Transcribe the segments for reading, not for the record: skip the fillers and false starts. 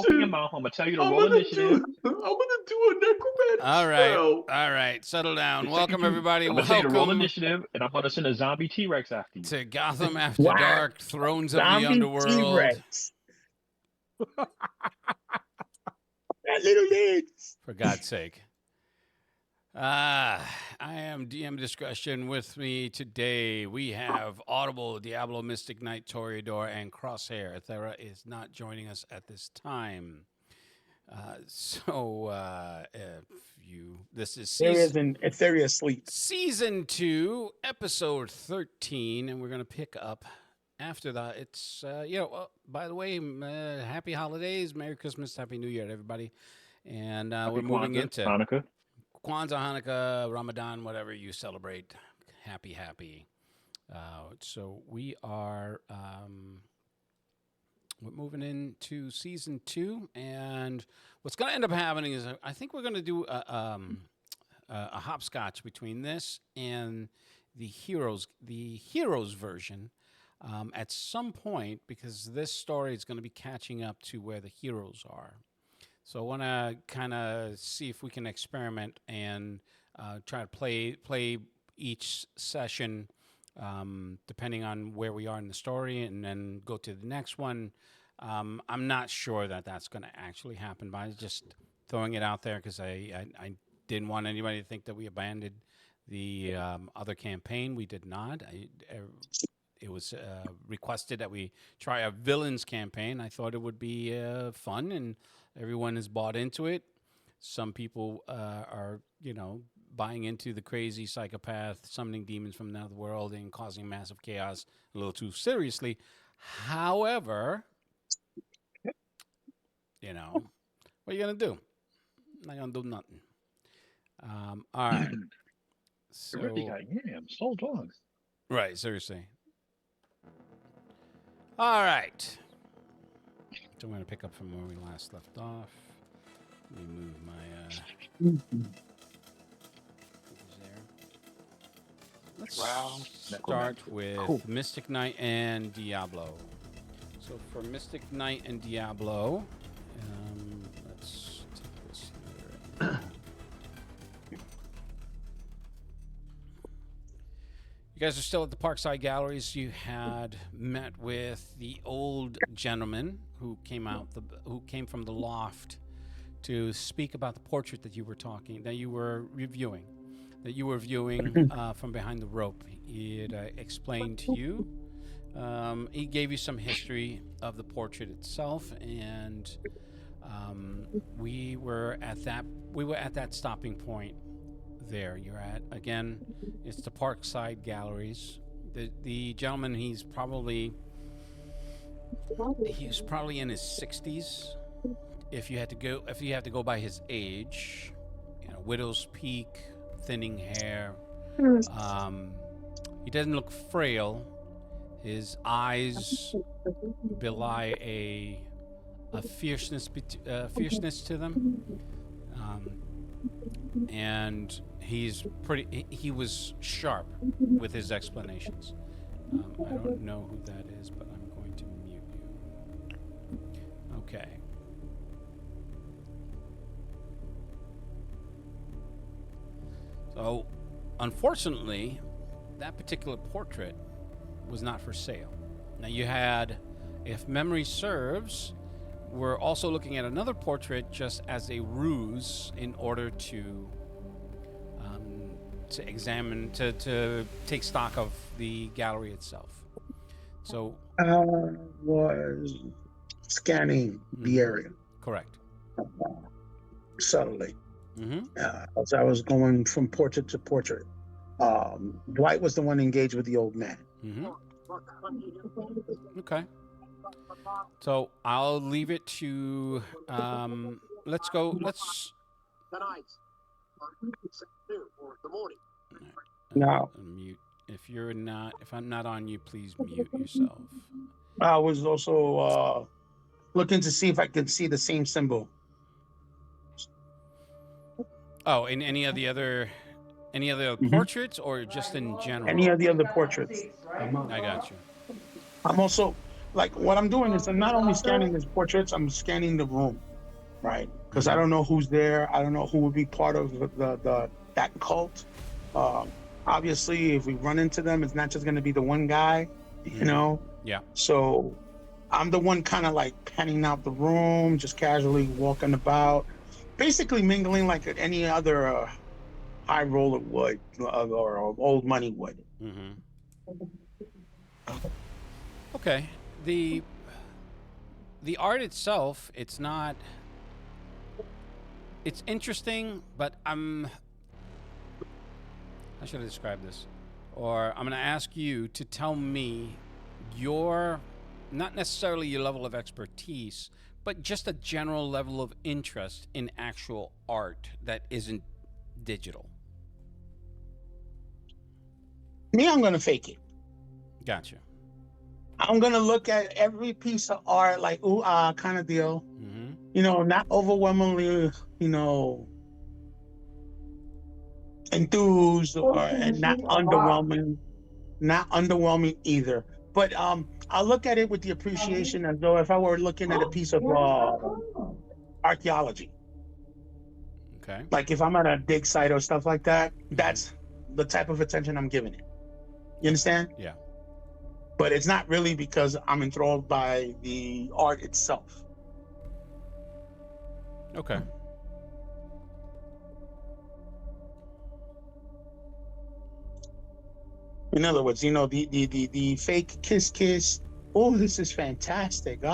open your mouth. I'm gonna tell you to roll initiative. I'm gonna do a necromantic All right, spell. all right. Settle down. It's Welcome, everybody. I'm gonna tell you to roll Welcome initiative, and I'm gonna send a zombie T-Rex after you. to Gotham After Wow. Dark, Thrones of the Zombie Underworld. T-Rex. That little legs. For God's sake. I am DM Discretion. With me today, we have Audible, Diablo, Mystic Knight, Toreador, and Crosshair. Thera is not joining us at this time. This is Etheria asleep. Season 2, Episode 13, and we're going to pick up after that. It's, by the way, happy holidays, Merry Christmas, Happy New Year to everybody. And we're moving into Kwanzaa, Hanukkah, Ramadan, whatever you celebrate. Happy. So we are we're moving into Season 2, and what's going to end up happening is I think we're going to do a hopscotch between this and the Heroes version at some point, because this story is going to be catching up to where the heroes are. So I want to kind of see if we can experiment and try to play each session depending on where we are in the story, and then go to the next one. I'm not sure that that's going to actually happen, but I'm just throwing it out there because I didn't want anybody to think that we abandoned the other campaign. We did not. It was requested that we try a villains campaign. I thought it would be fun, and everyone has bought into it. Some people are, buying into the crazy psychopath summoning demons from another world and causing massive chaos a little too seriously. However, what are you going to do? Not going to do nothing. All right. So, already got yams, soul dogs. Right, seriously. All right. So I'm going to pick up from where we last left off. Let me move my... Let's start with Mystic Knight and Diablo. So for Mystic Knight and Diablo, let's take this here. You guys are still at the Parkside Galleries. You had met with the old gentleman who came from the loft to speak about the portrait that you were viewing from behind the rope. He had explained to you. He gave you some history of the portrait itself, and we were at that stopping point. There you're at again. It's the Parkside Galleries. The gentleman, he's probably in his 60s. If you had to go by his age, widow's peak, thinning hair. He doesn't look frail. His eyes belie a fierceness to them. And he was sharp with his explanations. I don't know who that is, but I'm going to mute you. Okay. So, unfortunately, that particular portrait was not for sale. Now you had, if memory serves, we're also looking at another portrait just as a ruse in order to examine, to take stock of the gallery itself. So was scanning the area. Correct. Subtly. As I was going from portrait to portrait. Dwight was the one engaged with the old man. Okay. So I'll leave it to let's go. Now, mute. If I'm not on you, please mute yourself. I was also looking to see if I could see the same symbol. Oh, in any of the other portraits, or just in general? Any of the other portraits. I got you. I'm also like what I'm doing is I'm not only scanning his portraits, I'm scanning the room, right? Because I don't know who's there. I don't know who would be part of the that cult. Obviously, if we run into them, it's not just going to be the one guy, you know. Yeah. So I'm the one kind of like panning out the room, just casually walking about, basically mingling like any other high roller would or old money would. Mm-hmm. Okay. The art itself, it's not. It's interesting, but how should I describe this? Or I'm going to ask you to tell me your, not necessarily your level of expertise, but just a general level of interest in actual art that isn't digital. Me, I'm going to fake it. Gotcha. I'm going to look at every piece of art like, ooh, kind of deal. Mm-hmm. You know, not overwhelmingly, you know, enthused and not underwhelming either. But I'll look at it with the appreciation as though if I were looking at a piece of archaeology. Okay. Like if I'm at a dig site or stuff like that, that's the type of attention I'm giving it. You understand? Yeah. But it's not really because I'm enthralled by the art itself. Okay. In other words, you know, the fake kiss. Oh, this is fantastic. You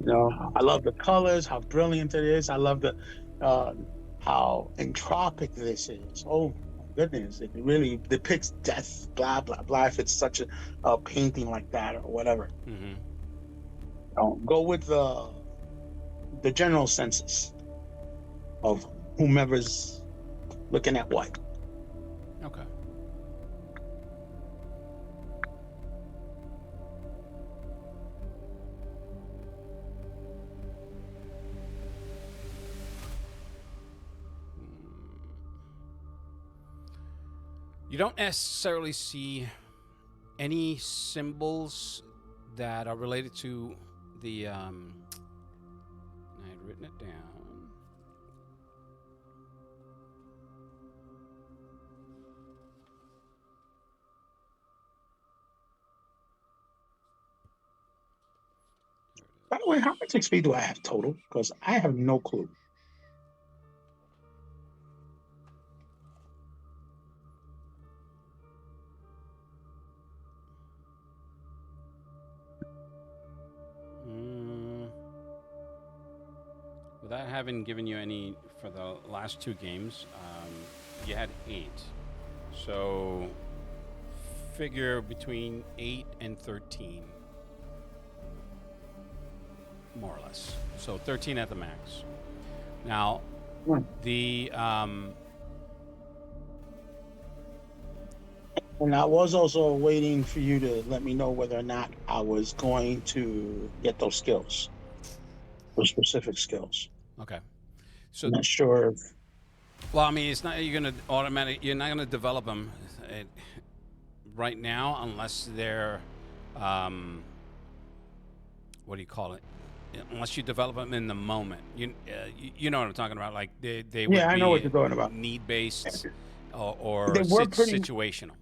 know, I love the colors, how brilliant it is. I love the how entropic this is. Oh my goodness, it really depicts death, blah blah blah. If it's such a painting like that or whatever, go with the general census of whomever's looking at what. Okay. You don't necessarily see any symbols that are related to the. I had written it down. By the way, how much XP do I have total? Because I have no clue. Without having given you any for the last two games, you had 8. So figure between 8 and 13. More or less. So 13 at the max. Now, the and I was also waiting for you to let me know whether or not I was going to get those skills, those specific skills. okay. So I'm not sure. well, I mean, it's not you're gonna you're not gonna develop them right now unless they're what do you call it? Unless you develop them in the moment. You know what I'm talking about? Like they would Yeah, I be know what you're talking about. Need based or They were pretty situational.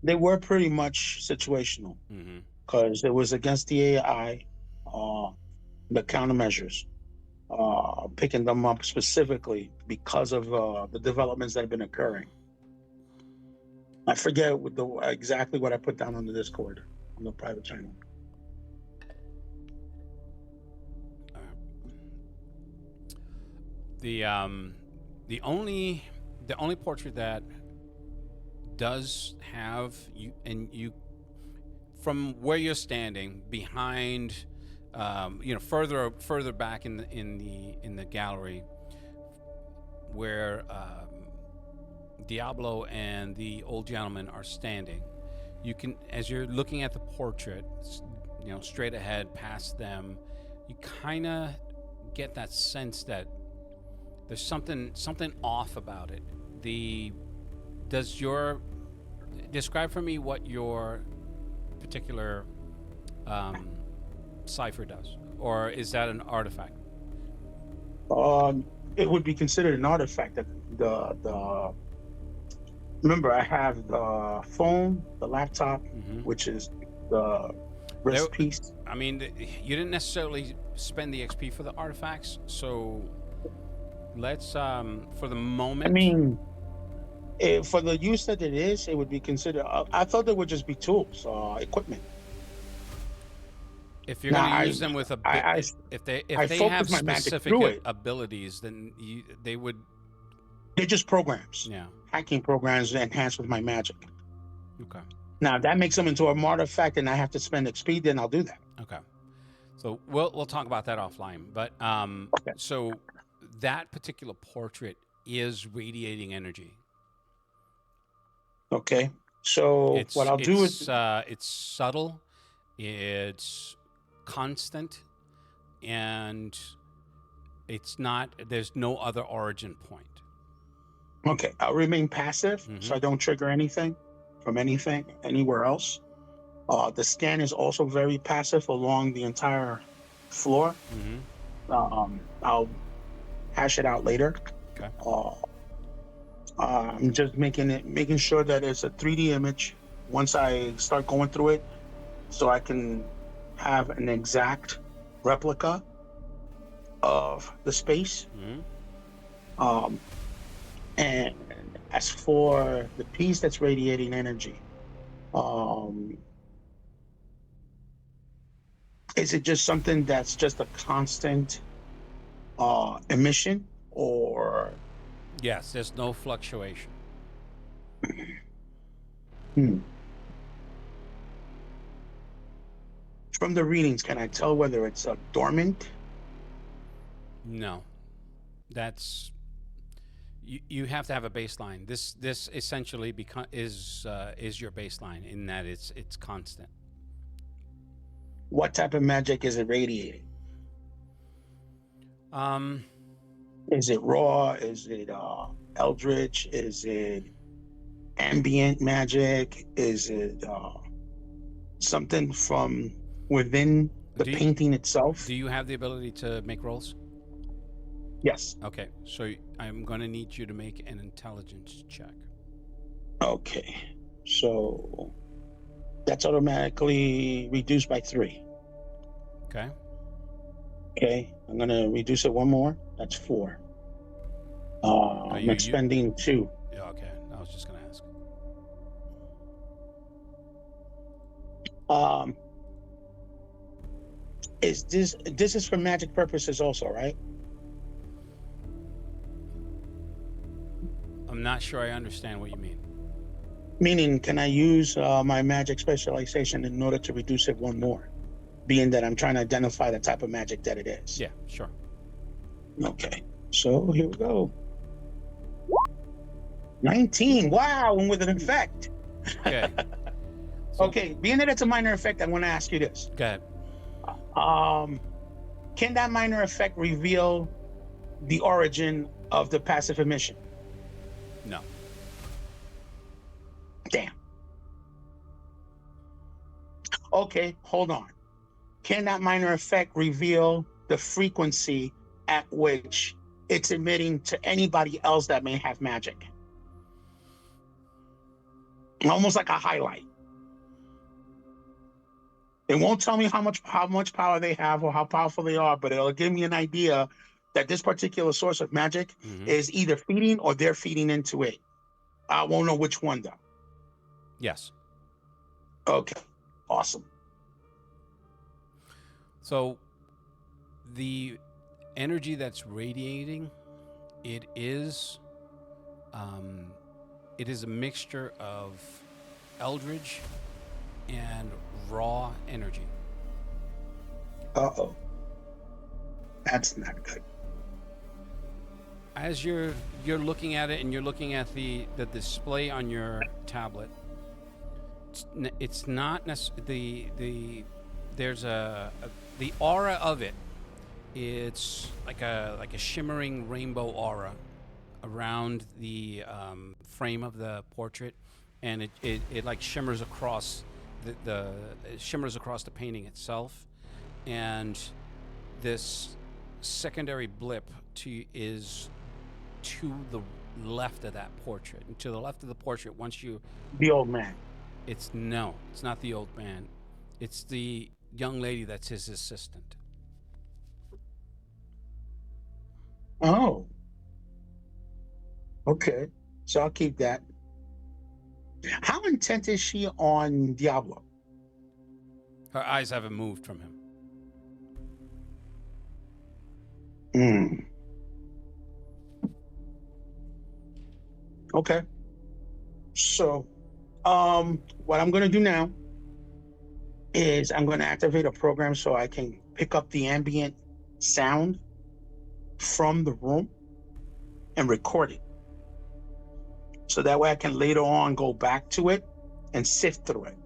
They were pretty much situational because it was against the AI, the countermeasures, picking them up specifically because of the developments that have been occurring. I forget exactly what I put down on the Discord, on the private channel. The only portrait that does have you from where you're standing behind, further back in the gallery where Diablo and the old gentleman are standing. You can, as you're looking at the portrait, straight ahead past them, you kind of get that sense that there's something off about it. Describe for me what your particular Cypher does, or is that an artifact? It would be considered an artifact. The remember, I have the phone, the laptop, which is the wrist piece. I mean, you didn't necessarily spend the XP for the artifacts, so let's for the moment. I mean, for the use that it is, it would be considered. I thought they would just be tools, equipment. If you're going to use them with if they have specific abilities, then they would. They're just programs. Yeah. Hacking programs enhanced with my magic. Okay. Now, if that makes them into an artifact and I have to spend XP, then I'll do that. Okay. So we'll talk about that offline. But Okay. So that particular portrait is radiating energy. Okay. So what I'll do is it's subtle, it's constant, and it's not. There's no other origin point. okay. I'll remain passive, so I don't trigger anything from anything anywhere else. The scan is also very passive along the entire floor. I'll hash it out later. Okay. I'm just making sure that it's a 3D image once I start going through it, so I can have an exact replica of the space. And as for the piece that's radiating energy, is it just something that's just a constant emission, or? Yes, there's no fluctuation. From the readings, can I tell whether it's dormant? No, that's you have to have a baseline. This essentially is your baseline in that it's constant. What type of magic is it radiating? Is it raw? Is it eldritch? Is it ambient magic? Is it something from within the painting itself? Do you have the ability to make rolls? Yes. Okay, so I'm going to need you to make an intelligence check. Okay, so that's automatically reduced by 3. Okay. Okay, I'm going to reduce it one more. That's 4. I'm expending 2. Yeah, okay. I was just going to ask. Is this is for magic purposes also, right? I'm not sure I understand what you mean. Meaning, can I use my magic specialization in order to reduce it one more? Being that I'm trying to identify the type of magic that it is. Yeah, sure. Okay, so here we go. 19. Wow, and with an effect. Okay. Okay, being that it's a minor effect, I want to ask you this. Go ahead. Can that minor effect reveal the origin of the passive emission? No. Damn. Okay, hold on. Can that minor effect reveal the frequency at which it's emitting to anybody else that may have magic? Almost like a highlight. It won't tell me how much power they have or how powerful they are, but it'll give me an idea that this particular source of magic is either feeding or they're feeding into it. I won't know which one though. Yes. Okay. Awesome. So the energy that's radiating, it is a mixture of eldritch and raw energy. Uh-oh. That's not good. As you're looking at it and you're looking at the display on your tablet, it's not necessarily there's the aura of it. It's like a shimmering rainbow aura around the frame of the portrait, and it like shimmers across the it shimmers across the painting itself, and this secondary blip is to the left of that portrait. And to the left of the portrait, once you, The old man. it's not the old man. It's the young lady that's his assistant. Oh. Okay. So I'll keep that. How intent is she on Diablo? Her eyes haven't moved from him. Hmm. Okay. So, what I'm going to do now is I'm going to activate a program so I can pick up the ambient sound from the room and record it. So that way I can later on go back to it and sift through it.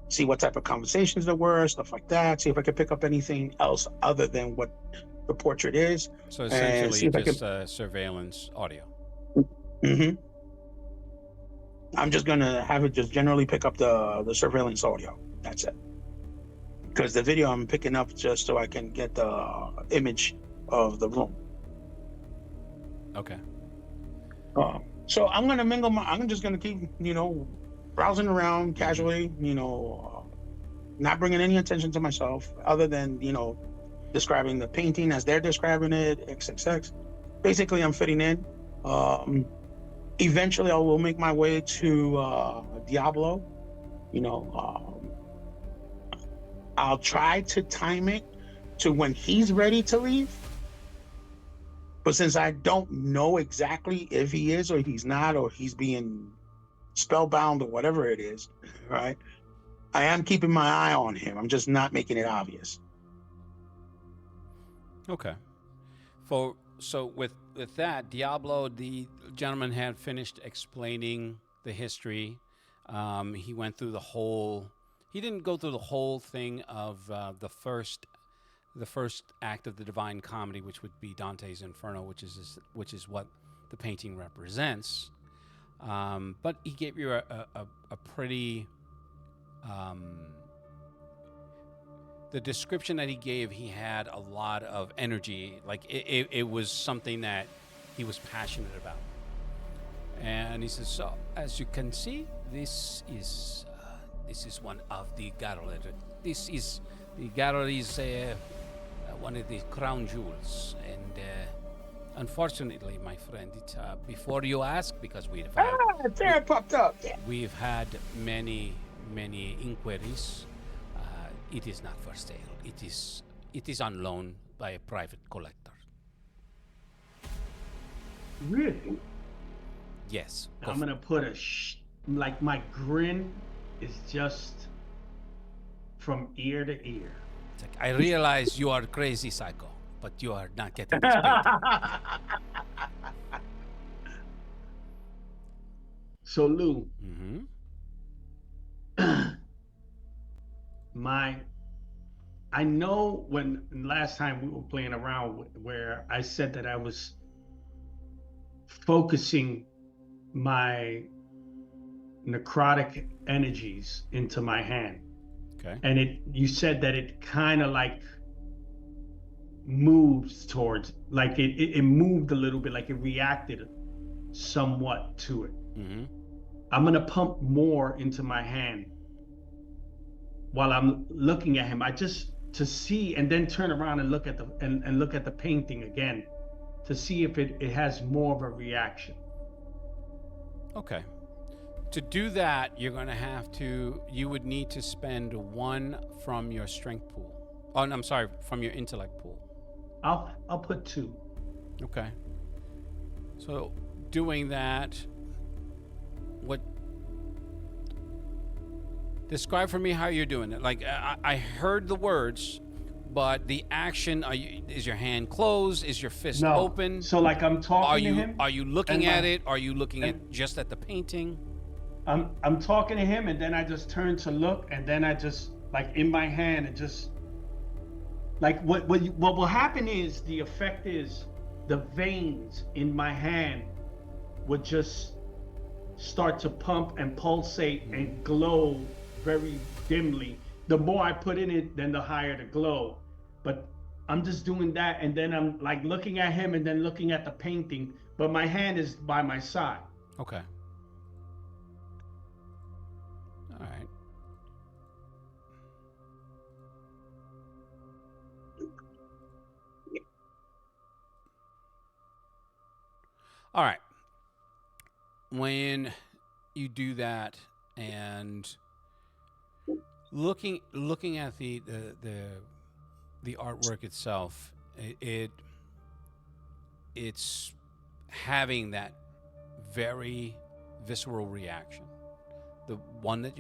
See what type of conversations there were, stuff like that. See if I can pick up anything else other than what the portrait is. So And essentially, see if I just can- surveillance audio. Mm-hmm. I'm just gonna have it just generally pick up the surveillance audio. That's it. Because the video I'm picking up just so I can get the image of the room. Okay. So I'm gonna mingle I'm just gonna keep, browsing around casually, not bringing any attention to myself other than, describing the painting as they're describing it, XXX. Basically, I'm fitting in. Eventually, I will make my way to Diablo. I'll try to time it to when he's ready to leave. But since I don't know exactly if he is or he's not, or he's being spellbound or whatever it is, right? I am keeping my eye on him. I'm just not making it obvious. Okay. So with that, Diablo, the gentleman had finished explaining the history. He went through the whole. He didn't go through the whole thing of the first act of the Divine Comedy, which would be Dante's Inferno, which is what the painting represents. But he gave you a pretty. The description that he gave, he had a lot of energy. Like it was something that he was passionate about. And he says, so as you can see, this is one of the gallery. This is the gallery's one of the crown jewels. And unfortunately, my friend, before you ask, because There it popped up. Yeah. we've had many inquiries. It is not for sale. It is on loan by a private collector. Really? Yes. I'm gonna put like my grin is just from ear to ear. It's like, I realize you are crazy, psycho, but you are not getting this painting. So Lou, Mm-hmm. I know when last time we were playing around where I said that I was focusing my necrotic energies into my hand. Okay. And you said that it kind of like moves towards, like it moved a little bit, like it reacted somewhat to it. Mm-hmm. I'm gonna pump more into my hand while I'm looking at him. To see, and then turn around and look at the painting again to see if it has more of a reaction. Okay. To do that, you would need to spend 1 from your strength pool. Oh, no, I'm sorry, from your intellect pool. I'll put 2. Okay. So doing that, describe for me how you're doing it. Like I heard the words, but the action, is your hand closed? Is your fist open? So like I'm talking to him. Are you looking at it? Are you looking just at the painting? I'm talking to him, and then I just turn to look, and then I just, like, in my hand, it just, like, what will happen is, the effect is the veins in my hand would just start to pump and pulsate and glow very dimly. The more I put in it, then the higher the glow. But I'm just doing that, and then I'm like looking at him and then looking at the painting, but my hand is by my side. Okay. All right. All right. When you do that and looking at the artwork itself, it's having that very visceral reaction. The one that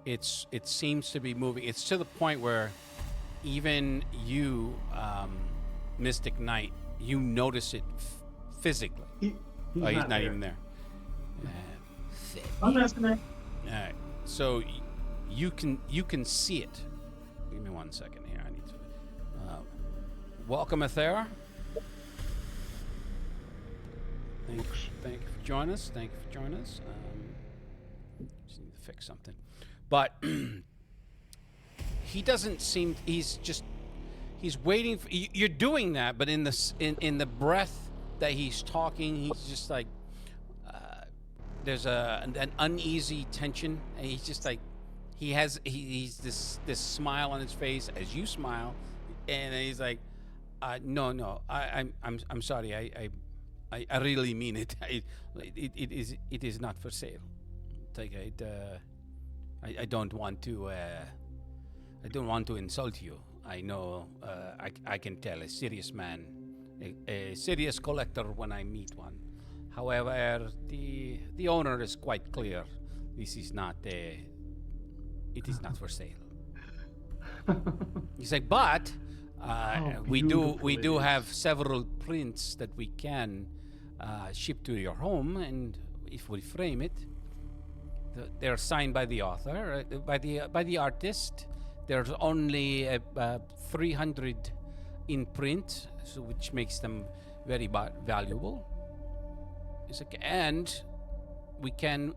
it seems to be moving. It's to the point where even you, Mystic Knight, you notice it physically. He's He's not there. even there. I'm listening. All right. So you can see it. Give me 1 second here. I need to. Welcome, Athera. Thank you for joining us. Thank you for joining us. Just need to fix something, but he doesn't seem. He's waiting. You're doing that, but in the breath that he's talking, he's just like. There's an uneasy tension, and he's just like, he's this smile on his face as you smile, and he's like, no, I'm sorry, I really mean it. It is not for sale. It's like I don't want to insult you. I know I can tell a serious man, a serious collector when I meet one. However, the owner is quite clear. This is not it is not for sale. He's like, but we do have several prints that we can ship to your home, and if we frame it, they're signed by the author, by the artist. There's only 300 in print, so which makes them very valuable. It's like, and we can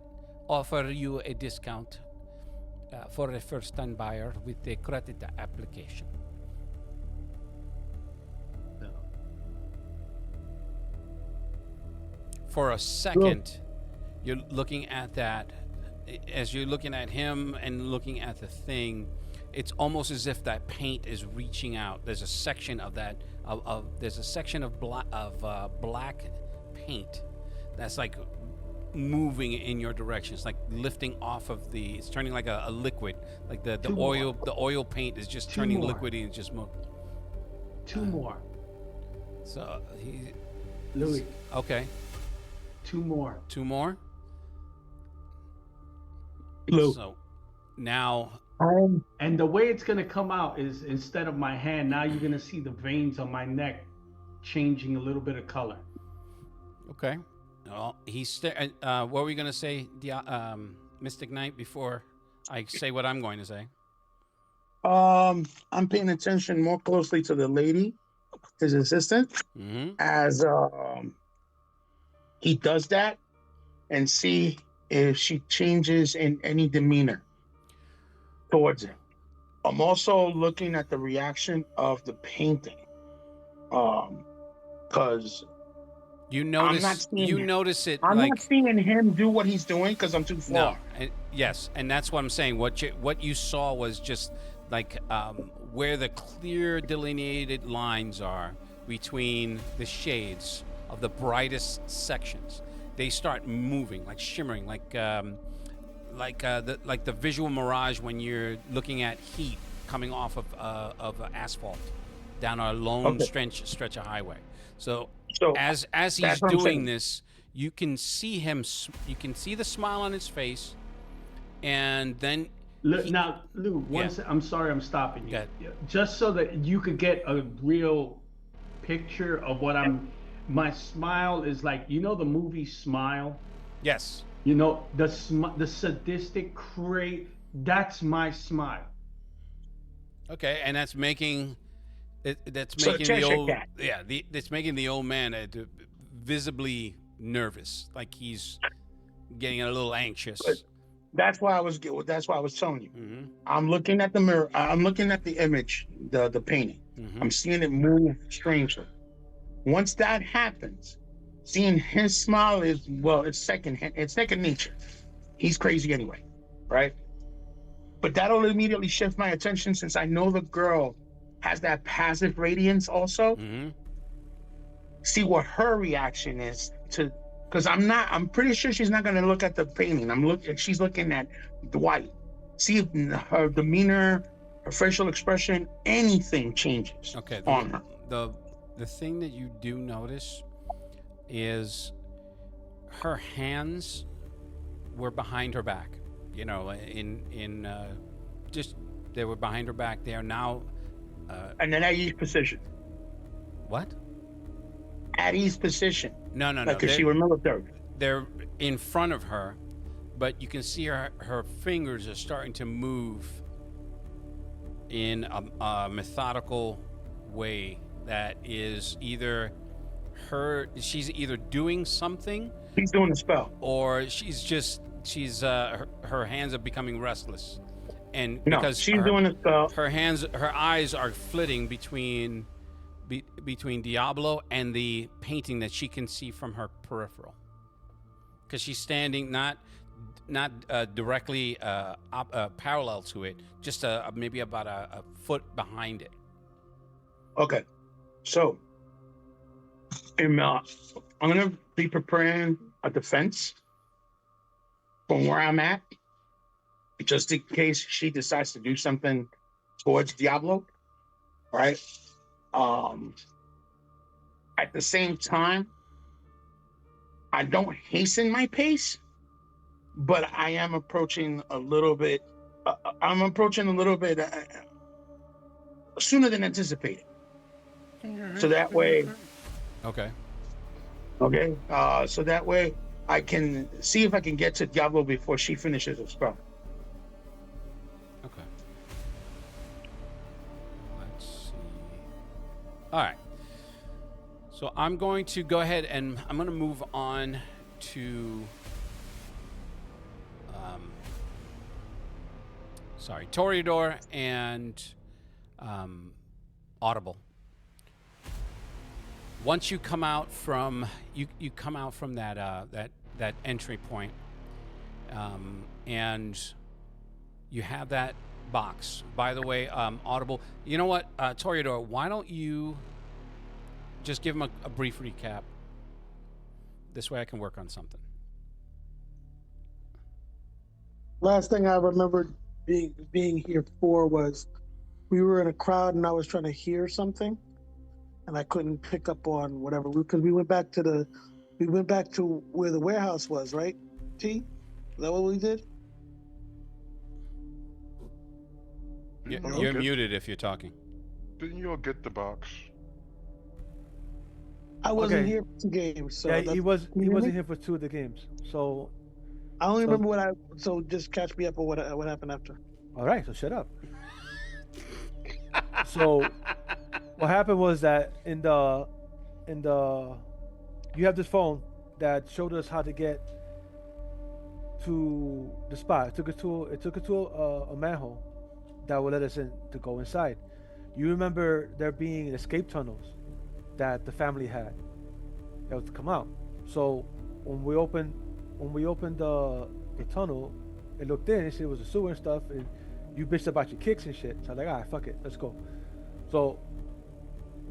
offer you a discount for a first-time buyer with the credit application. No. For a second, you're looking at that. As you're looking at him and looking at the thing, it's almost as if that paint is reaching out. There's a section of that. There's a section of black paint that's like moving in your direction. It's like lifting off of it's turning like a liquid. Like the oil paint is just turning liquidy and just moving. Two more. So Louis. Okay. Two more. Two more. Lou. So now. And the way it's gonna come out is, instead of my hand, now you're gonna see the veins on my neck changing a little bit of color. Okay. Well, what were we gonna say, Mystic Knight, before I say what I'm going to say? I'm paying attention more closely to the lady, his assistant, as he does that, and see if she changes in any demeanor towards him. I'm also looking at the reaction of the painting, because you notice it. I'm like, not seeing him do what he's doing because I'm too far. No, yes, and that's what I'm saying. What you saw was just like where the clear delineated lines are between the shades of the brightest sections. They start moving, like shimmering, like the visual mirage when you're looking at heat coming off of asphalt down a lone stretch of highway. So as he's doing this, you can see him. You can see the smile on his face, and then now, Lou. I'm sorry, I'm stopping you. Just so that you could get a real picture of what I'm. My smile is like, you know, the movie Smile. Yes. You know, the sadistic that's my smile. Okay, and that's making that's making the old man visibly nervous, like he's getting a little anxious. That's why I was telling you. Mm-hmm. I'm looking at the mirror. I'm looking at the image, the painting. Mm-hmm. I'm seeing it move strangely. Once that happens, seeing his smile is it's second nature. He's crazy anyway, right? But that'll immediately shift my attention since I know the girl has that passive radiance also. Mm-hmm. See what her reaction is to, because I'm pretty sure she's not going to look at the painting. She's looking at Dwight. See if her demeanor, her facial expression, anything changes on her. The thing that you do notice is her hands were behind her back. You know, just they were behind her back. They are now. And then at ease position. What? At ease position. No. Because she was military. They're in front of her, but you can see her fingers are starting to move in a methodical way that is either she's either doing something. She's doing a spell. Or her hands are becoming restless. And no, because she's doing a spell. Her eyes are flitting between Diablo and the painting that she can see from her peripheral. Because she's standing not directly parallel to it, just maybe about a foot behind it. Okay, so I'm gonna be preparing a defense from where I'm at, just in case she decides to do something towards Diablo, right? At the same time, I don't hasten my pace, but I am approaching a little bit. Sooner than anticipated. So that way. Okay. So that way I can see if I can get to Diablo before she finishes her spell. Okay. Let's see. All right. So I'm going to go ahead and I'm going to move on to Toreador and Audible. Once you come out from that entry point, and you have that box. By the way, Audible. You know what, Toreador? Why don't you just give him a brief recap? This way, I can work on something. Last thing I remembered being here for was we were in a crowd and I was trying to hear something. And I couldn't pick up on whatever because we went back to where the warehouse was, right? T, is that what we did? You're muted if you're talking. Didn't you all get the box? I wasn't here for 2 games, so yeah, he wasn't here for 2 of the games. So I only remember so just catch me up on what happened after. All right, so shut up. So what happened was that in the you have this phone that showed us how to get to the spot. It took us to a manhole that would let us in to go inside. You remember there being escape tunnels that the family had that was to come out. So when we opened the tunnel, it looked in and shit, it was a sewer and stuff, and you bitched about your kicks and shit. So I was like, all right, fuck it, let's go. So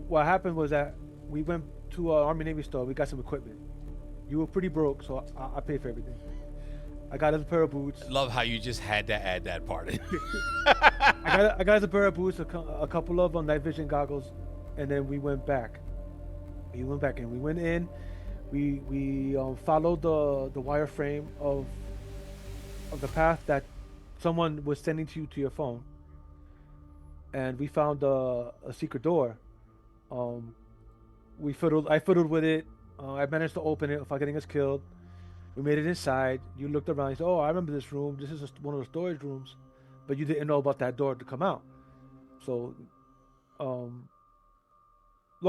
what happened was that we went to an Army Navy store. We got some equipment. You were pretty broke, so I paid for everything. I got us a pair of boots. Love how you just had to add that part in. I got us a pair of boots, a couple of night vision goggles, and then we went back. We went in. We followed the wireframe of the path that someone was sending to you to your phone, and we found a secret door. I fiddled with it. I managed to open it without getting us killed. We made it inside. You looked around. You said, "Oh, I remember this room. This is one of the storage rooms," but you didn't know about that door to come out. So, long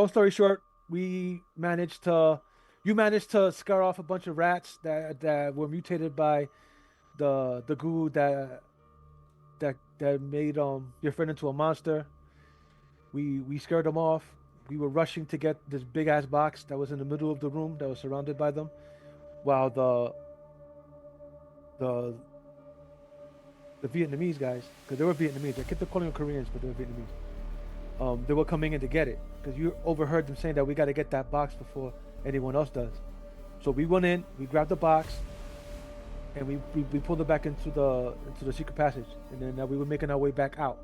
story short, you managed to scare off a bunch of rats that were mutated by the goo that made your friend into a monster. We scared them off. We were rushing to get this big ass box that was in the middle of the room that was surrounded by them, while the the Vietnamese guys, because they were Vietnamese. I kept calling them Koreans, but they were Vietnamese. They were coming in to get it because you overheard them saying that we got to get that box before anyone else does. So we went in, we grabbed the box, and we pulled it back into the secret passage, and then we were making our way back out.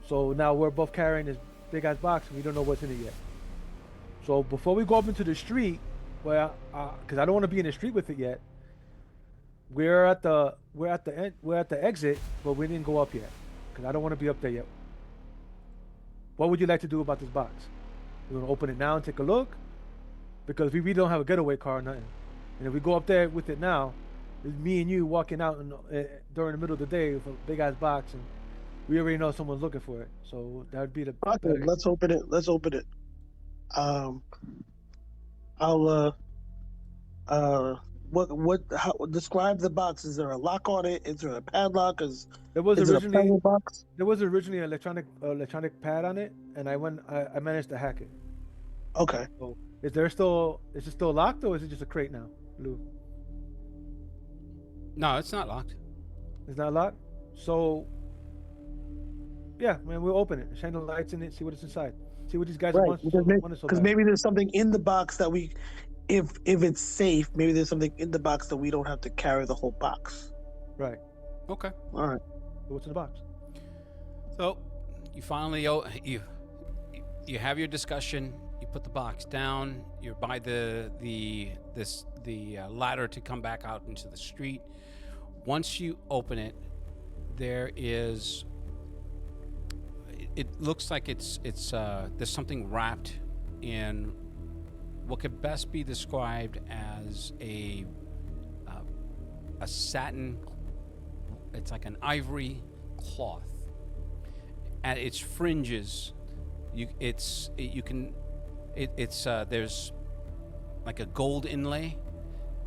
So now we're both carrying this big ass box, and we don't know what's in it yet. So before we go up into the street, where because I don't want to be in the street with it yet, we're at the exit, but we didn't go up yet because I don't want to be up there yet. What would you like to do about this box? You want to open it now and take a look? Because we really don't have a getaway car or nothing. And if we go up there with it now, it's me and you walking out during the middle of the day with a big ass box, and we already know someone's looking for it. So that would be the. Okay, let's open it. Let's open it. I'll how describe the box? Is there a lock on it? Is there a padlock? Is There was it a originally puzzle box? there was originally an electronic pad on it, and I managed to hack it. Okay. So is it still locked, or is it just a crate now, Lou? No, it's not locked. It's not locked. So yeah, man, we'll open it, shine the lights in it, see what's inside, see what these guys Right. want. Because maybe there's something in the box that we, if it's safe, maybe there's something in the box that we don't have to carry the whole box. Right. Okay. All right. So what's in the box? So you finally you have your discussion. You put the box down. You're by the ladder to come back out into the street. Once you open it, there is. It looks like it's there's something wrapped in what could best be described as a satin. It's like an ivory cloth. At its fringes, there's like a gold inlay,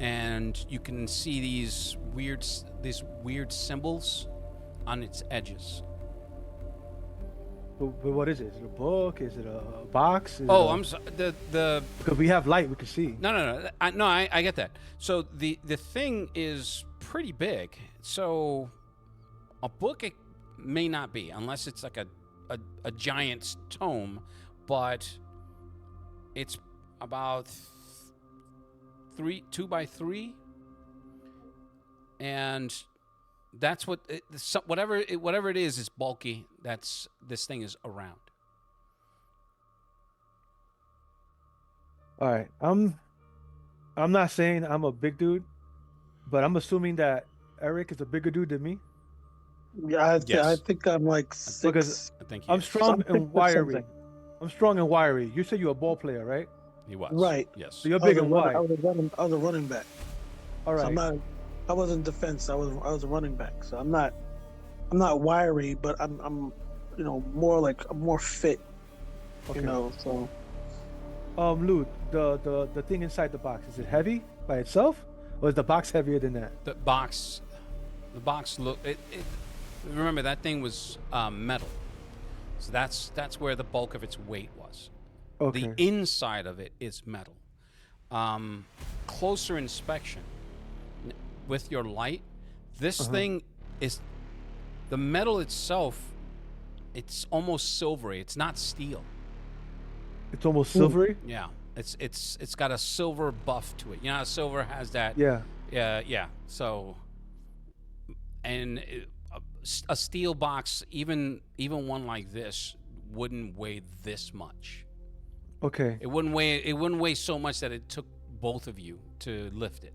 and you can see these weird symbols on its edges. But what is it? Is it a book? Is it a box? I'm sorry. The because we have light, we can see. No. I get that. So the thing is pretty big. So a book it may not be, unless it's like a giant tome, but it's about 2 by 3, and that's whatever it is bulky. This thing is around. All right, I'm not saying I'm a big dude, but I'm assuming that Eric is a bigger dude than me. Yeah, Yes. I think I'm like 6. Because I think I'm strong Something and for wiry. something. I'm strong and wiry. You said you're a ball player, right? he was Right. Yes. So you're I was big a and running- wide. I was a running back. All So right. I wasn't defense. I was a running back. So I'm not wiry, but I'm more fit. Okay. So Lou, the thing inside the box, is it heavy by itself, or is the box heavier than that? The box look. Remember that thing was metal, so that's where the bulk of its weight was. Okay. The inside of it is metal. Closer inspection with your light, this thing is the metal itself. It's almost silvery. It's not steel. It's almost silvery. Yeah, it's got a silver buff to it. You know how silver has that. Yeah. Yeah. So, and a steel box, even one like this, wouldn't weigh this much. Okay. It wouldn't weigh so much that it took both of you to lift it.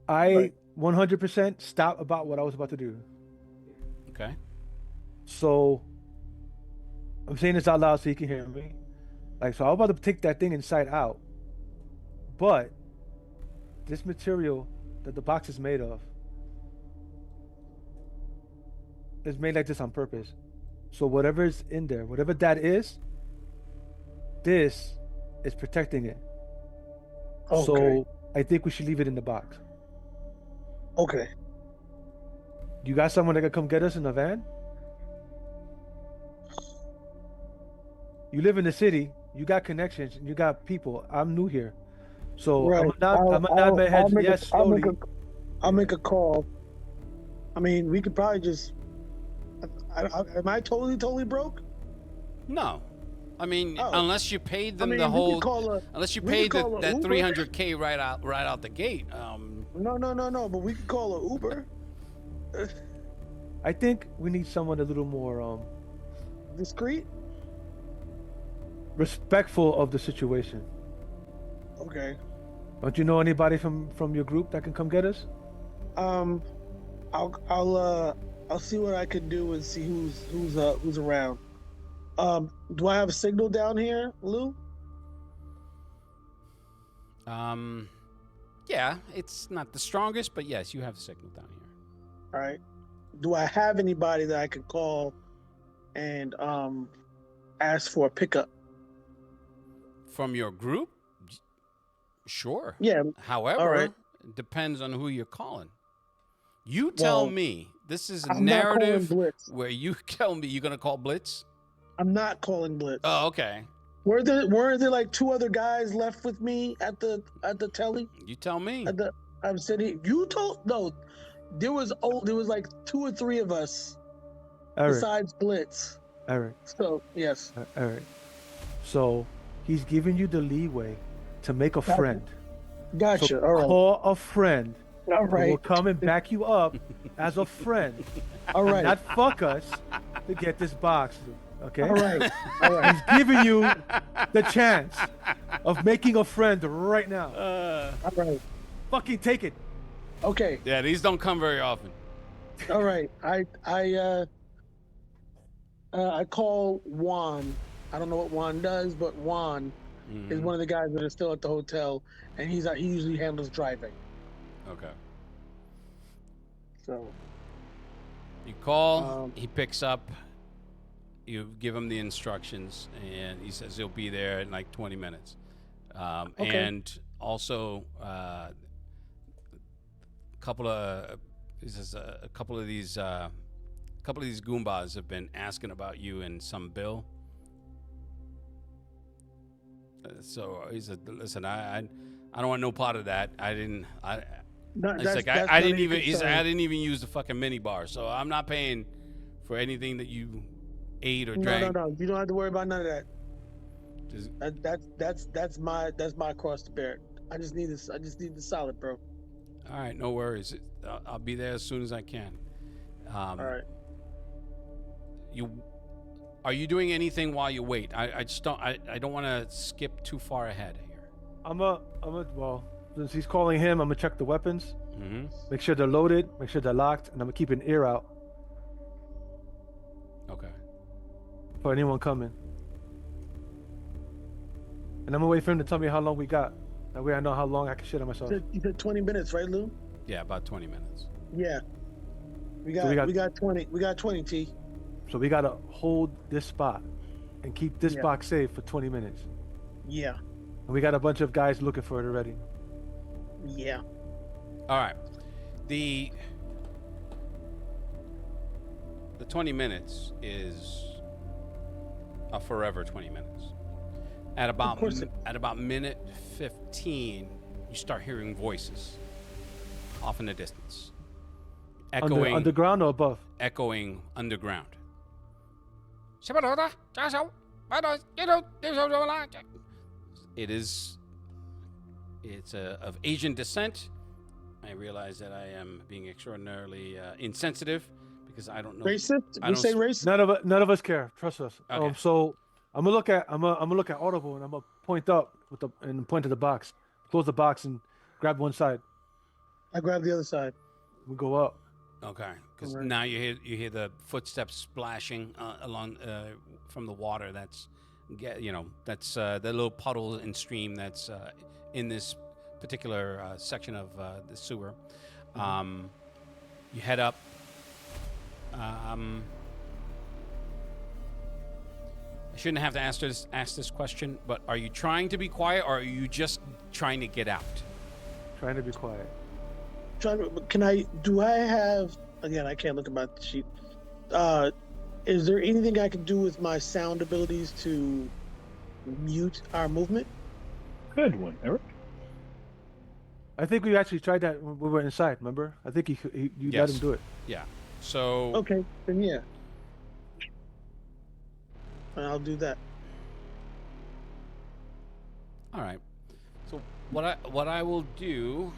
I 100% stop about what I was about to do. Okay. So I'm saying this out loud so you can hear me. Like, so I'm about to take that thing inside out, but this material that the box is made of is made like this on purpose. So whatever is in there, whatever that is, this is protecting it. Okay. So I think we should leave it in the box. Okay. You got someone that can come get us in a van? You live in the city. You got connections. And you got people. I'm new here, so Right. I'm gonna nod my head yes slowly. I'll make a call. I mean, we could probably just. Am I totally broke? No. I mean, Oh. unless you paid them I mean, the we whole, could call a. unless you we paid could call a that Uber. 300K right out the gate. No. But we could call a Uber. I think we need someone a little more Discreet. respectful of the situation. Okay. Don't you know anybody from your group that can come get us? I'll see what I can do and see who's around. Do I have a signal down here, Lou? Yeah, it's not the strongest, but yes, you have a signal down here. All right. Do I have anybody that I could call and ask for a pickup? From your group? Sure. Yeah. However, all right. it depends on who you're calling. You tell Well, me. This is a I'm not calling narrative Blitz. where you tell me you're gonna call Blitz. I'm not calling Blitz. Oh, okay. Weren't there like two other guys left with me at the telly? You tell me. I'm sitting. There was like two or three of us Eric. besides Blitz. Eric. So yes. Eric. So he's giving you the leeway to make a friend. Gotcha. So All right. call a friend. All who right. will come and back you up as a friend. All right. Not fuck us to get this box. Okay. All right. All right. He's giving you the chance of making a friend right now. All right. Fucking take it. Okay. Yeah, these don't come very often. All right. I call Juan. I don't know what Juan does, but Juan is one of the guys that are still at the hotel, and he usually handles driving. Okay. So you call, he picks up, you give him the instructions, and he says he'll be there in like 20 minutes. Okay. And also, a couple of these Goombas have been asking about you and some bill. So he said, "Listen, I don't want no part of that. I didn't even use the fucking mini bar, so I'm not paying for anything that you ate or drank." No. You don't have to worry about none of that. Just, That's my cross to bear. I just need the solid, bro. all right, no worries. I'll be there as soon as I can. All right. Are you doing anything while you wait? I just don't. I don't want to skip too far ahead here. Well, since he's calling him, I'm gonna check the weapons, make sure they're loaded, make sure they're locked, and I'm gonna keep an ear out. Okay. For anyone coming. And I'm gonna wait for him to tell me how long we got. That way I know how long I can shit on myself. You said 20 minutes, right, Lou? Yeah, about 20 minutes. Yeah. We got 20. We got 20, T. So we gotta hold this spot and keep this box safe for 20 minutes. Yeah. And we got a bunch of guys looking for it already. Yeah. All right. The 20 minutes is a forever 20 minutes. At about minute 15, you start hearing voices off in the distance. Echoing underground or above? Echoing underground. It's of Asian descent. I realize that I am being extraordinarily insensitive because I don't know. Racist? We say racist? None of us care. Trust us. Okay. So I'm gonna look at Audible and I'm gonna point up and point to the box. Close the box and grab one side. I grab the other side. We go up. Okay, because now you hear the footsteps splashing along from the water. That's the little puddle and stream that's in this particular section of the sewer. You head up. I shouldn't have to ask this question, but are you trying to be quiet or are you just trying to get out? Trying to be quiet. Do I have again, I can't look at my sheet. Is there anything I can do with my sound abilities to mute our movement? Good one, Eric. I think we actually tried that when we were inside. Remember? I think you let him Yes. do it. Yeah. So Okay, then yeah. And I'll do that. all right. So what I will do,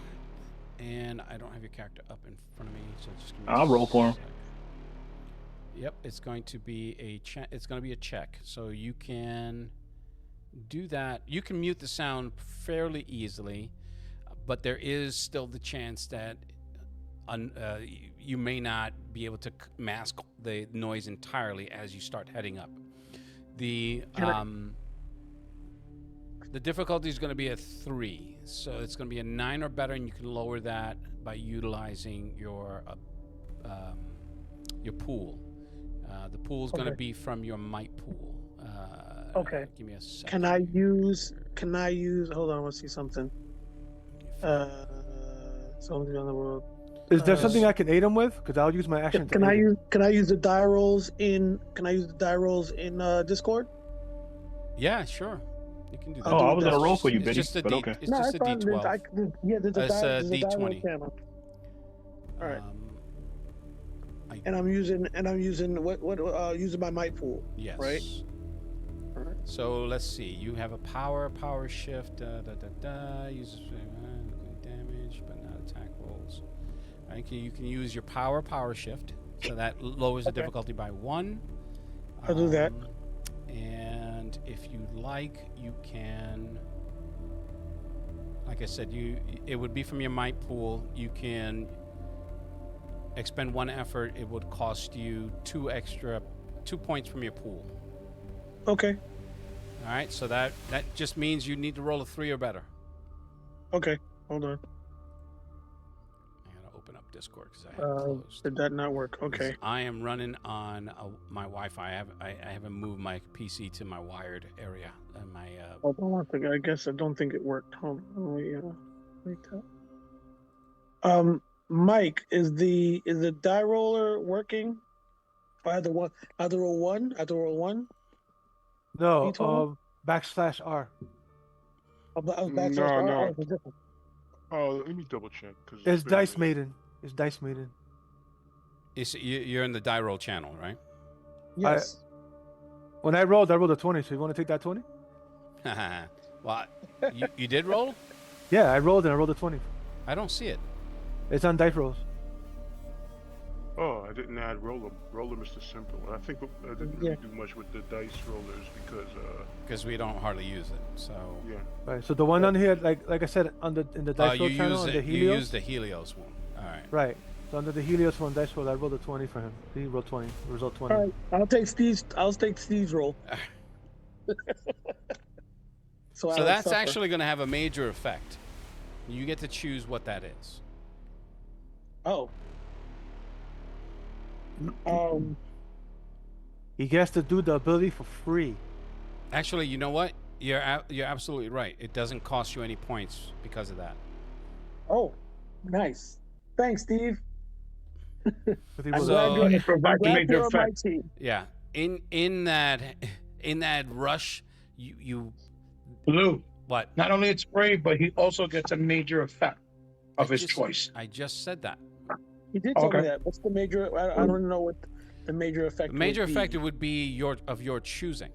and I don't have your character up in front of me, so just give me. I'll roll for him. sec. Yep, it's going to be a check. It's going to be a check, so you can do that. You can mute the sound fairly easily, but there is still the chance that you may not be able to mask the noise entirely as you start heading up. The the difficulty is going to be a 3, so it's going to be a 9 or better, and you can lower that by utilizing your pool. The pool is going to be from your might pool. Okay. Give me a second. Can I use? Hold on, I want to see something. Something on the world. Is there something I can aid him with? Because I'll use my action. Can I use the die rolls in? Can I use the die rolls in Discord? Yeah, sure. You can do that. Oh, I was gonna roll for you, It's Biddy. just a But D. okay. It's just a D12. There's a It's a die roll D20. channel. All right. I- And I'm using using my might pool. Yes. Right. All right. So let's see. You have a power shift. Uses damage, but not attack rolls. I think you can use your power shift, so that lowers the difficulty by 1. I'll do that. And if you like, you can. Like I said, it would be from your might pool. You can expend 1 effort. It would cost you 2 points from your pool. Okay. All right, so that just means you need to roll a 3 or better. Okay. Hold on. I gotta open up Discord because I have it closed. Did that not work? Okay. I am running on my Wi-Fi. I haven't moved my PC to my wired area. And my Hold on one second. I guess I don't think it worked. Hold on. Wait that. Mike, is the die roller working? I had to roll 1. I had to roll 1. No. D12? /R. I was back No, to no. it's different. Oh, let me double check. It's Dice Maiden. It's Dice Maiden. you're in the die roll channel, right? Yes. When I rolled a 20. So you want to take that 20? Well, you did roll? Yeah, I rolled a 20. I don't see it. It's on dice rolls. Oh, I didn't add roller. Roller, Mr. Simple. I think I didn't really do much with the dice rollers Because we don't hardly use it. So yeah. Right. So the one on here, like I said, in the dice roll channel, on the you Helios. use the Helios one. All right. Right. So under the Helios one dice roll, I rolled a 20 for him. He rolled 20. Result 20. All right. I'll take Steve's roll. So That's actually going to have a major effect. You get to choose what that is. Oh. He gets to do the ability for free. Actually, you know what? You're absolutely right. It doesn't cost you any points because of that. Oh, nice. Thanks, Steve. But he I'm was- glad you're- I'm glad major you're on my effect. team. Yeah. In that rush, you Blue. what? Not only it's free, but he also gets a major effect of his just- choice. I just said that. He did tell me Okay. that. What's the major? I don't know what the major effect. The major would be. effect would be your choosing,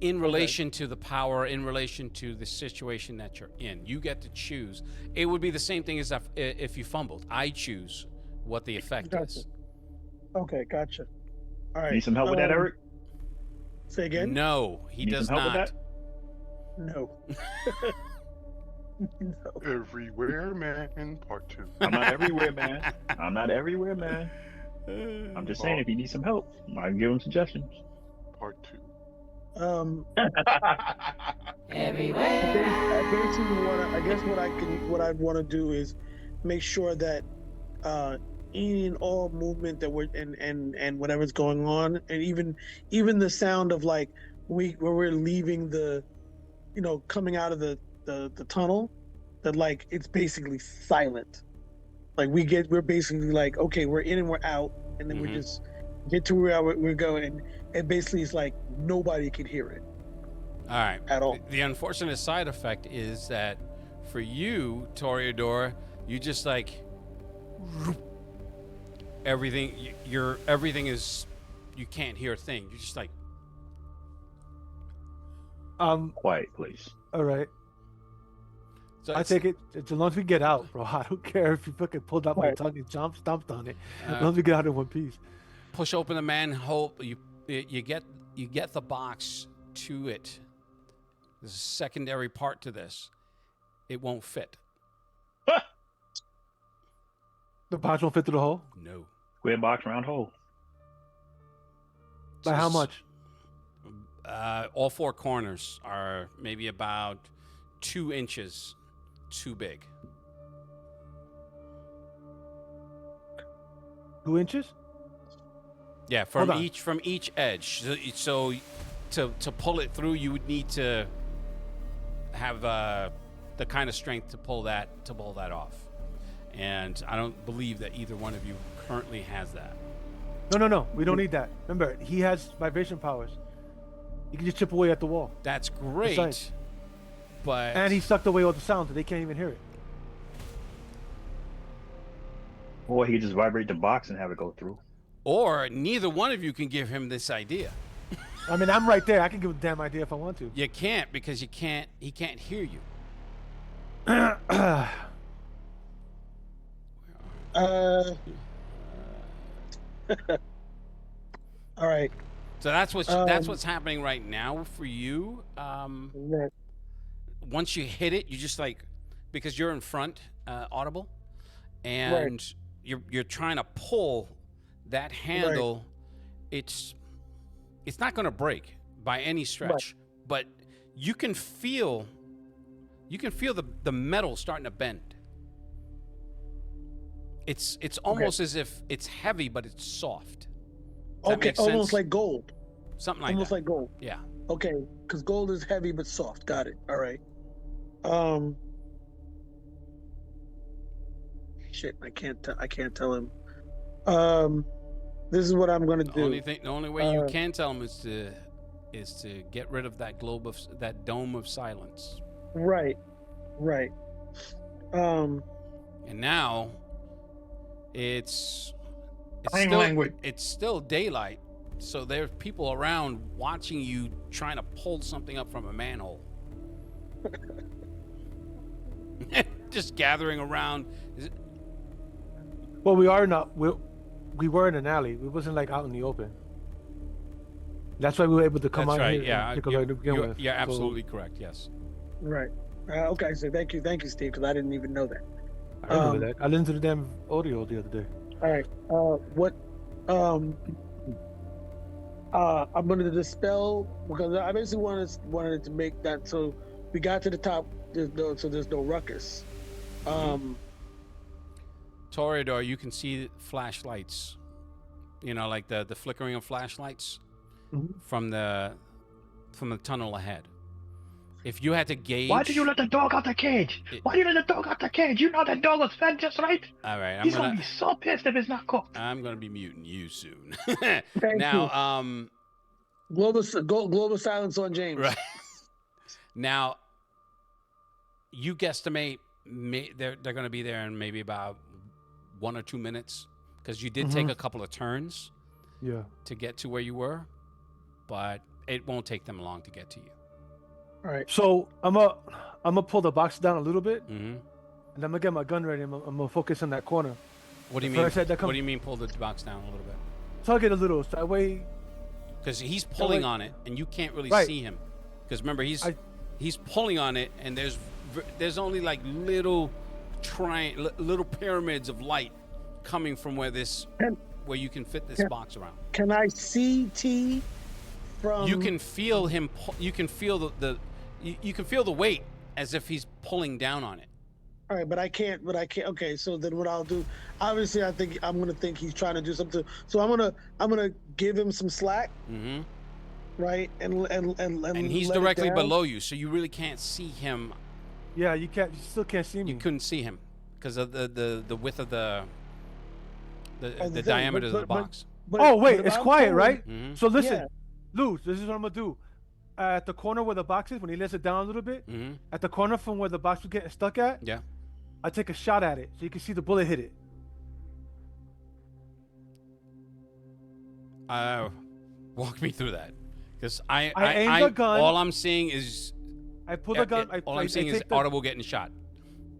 in relation to the power, in relation to the situation that you're in. You get to choose. It would be the same thing as if you fumbled. I choose what the effect Gotcha. is. Okay, gotcha. All right. Need some help with that, Eric? Say again. No, he Need does some help not. with that? No. No. Everywhere Man Part 2. I'm not everywhere, man. I'm not everywhere, man. I'm just saying, if you need some help, I can give him suggestions. Part 2. I guess what I'd want to do is make sure that any and all movement that we're and whatever's going on, and even the sound of like where we're leaving the, coming out of the tunnel, that like it's basically silent. Like we're basically like, okay, we're in and we're out, and then we just get to where we're going, and basically it's like nobody can hear it. All right. At all. The unfortunate side effect is that for you, Toreador, you just like everything. Everything is. You can't hear a thing. You're just like. Quiet, please. All right. So I take it as long as we get out, bro. I don't care if you fucking pulled out my tongue and stomped on it. As long as we get out in one piece. Push open the manhole. You get the box to it. There's a secondary part to this. It won't fit. The box won't fit through the hole? No. Square box, round hole. By how much? All four corners are maybe about 2 inches too big. 2 inches? Yeah, from each edge. So to pull it through, you would need to have the kind of strength to pull that off. And I don't believe that either one of you currently has that. No. We don't need that. Remember, he has vibration powers. You can just chip away at the wall. That's great. Besides. But And he sucked away all the sound, so they can't even hear it. Or he could just vibrate the box and have it go through. Or neither one of you can give him this idea. I mean, I'm right there. I can give a damn idea if I want to. You can't because he can't hear you. All right. So that's what's happening right now for you. Once you hit it, you just like, because you're in front, Audible, and you're trying to pull that handle. It's not going to break by any stretch, but you can feel the metal starting to bend. It's almost as if it's heavy, but it's soft. Okay, almost like gold. Something like almost that. like gold. Yeah. Okay, because gold is heavy but soft. Got it. All right. Shit, I can't tell him. This is what I'm gonna do. The only way you can tell him is to get rid of that dome of silence. Right. And now it's still daylight, so there's people around watching you trying to pull something up from a manhole. Just gathering around. Well, we were in an alley. We wasn't like out in the open. That's why we were able to come out here. Yeah, and pick up to begin with. You're absolutely correct. Yes. Right. Okay. So thank you, Steve, because I didn't even know that. I remember that. I listened to the damn audio the other day. All right. I'm gonna dispel, because I basically wanted to make that so we got to the top. There's no ruckus. Toreador, you can see flashlights. You know, like the flickering of flashlights from the tunnel ahead. If you had to gauge, Why did you let the dog out the cage? You know that dog was fed just right. All right, He's gonna be so pissed if it's not cooked. I'm gonna be muting you soon. Thank now, global silence on James. Right. Now, you guesstimate they're going to be there in maybe about 1 or 2 minutes, because you did take a couple of turns. Yeah. To get to where you were, but it won't take them long to get to you. All right. So I'm gonna pull the box down a little bit, Mm-hmm. and I'm gonna get my gun ready. I'm gonna focus on that corner. What do you mean? What do you mean? Pull the box down a little bit. Target a little, so that way. Because he's pulling on it, and you can't really see him. Because remember, he's pulling on it, and there's only like little pyramids of light coming from where you can fit this box around. Can I see T from? You can feel him. You can feel you can feel the weight as if he's pulling down on it. All right, but I can't. Okay, so then what I'll do? Obviously, I'm gonna think he's trying to do something. So I'm gonna give him some slack. Mm-hmm. Right, and he's directly below you, so you really can't see him. Yeah, you still can't see me. You couldn't see him because of the width of the thing, diameter of the but- box. Oh wait, but if it's I'm quiet, pulling- right? Mhm. So listen, Yeah. Luz, this is what I'm gonna do. At the corner where the box is, when he lets it down a little bit, Mm-hmm. at the corner from where the box was getting stuck at, Yeah. I take a shot at it so you can see the bullet hit it. Walk me through that, because I aim the gun. all I'm seeing is I pull the gun. all I I'm seeing is take the, Audible getting shot.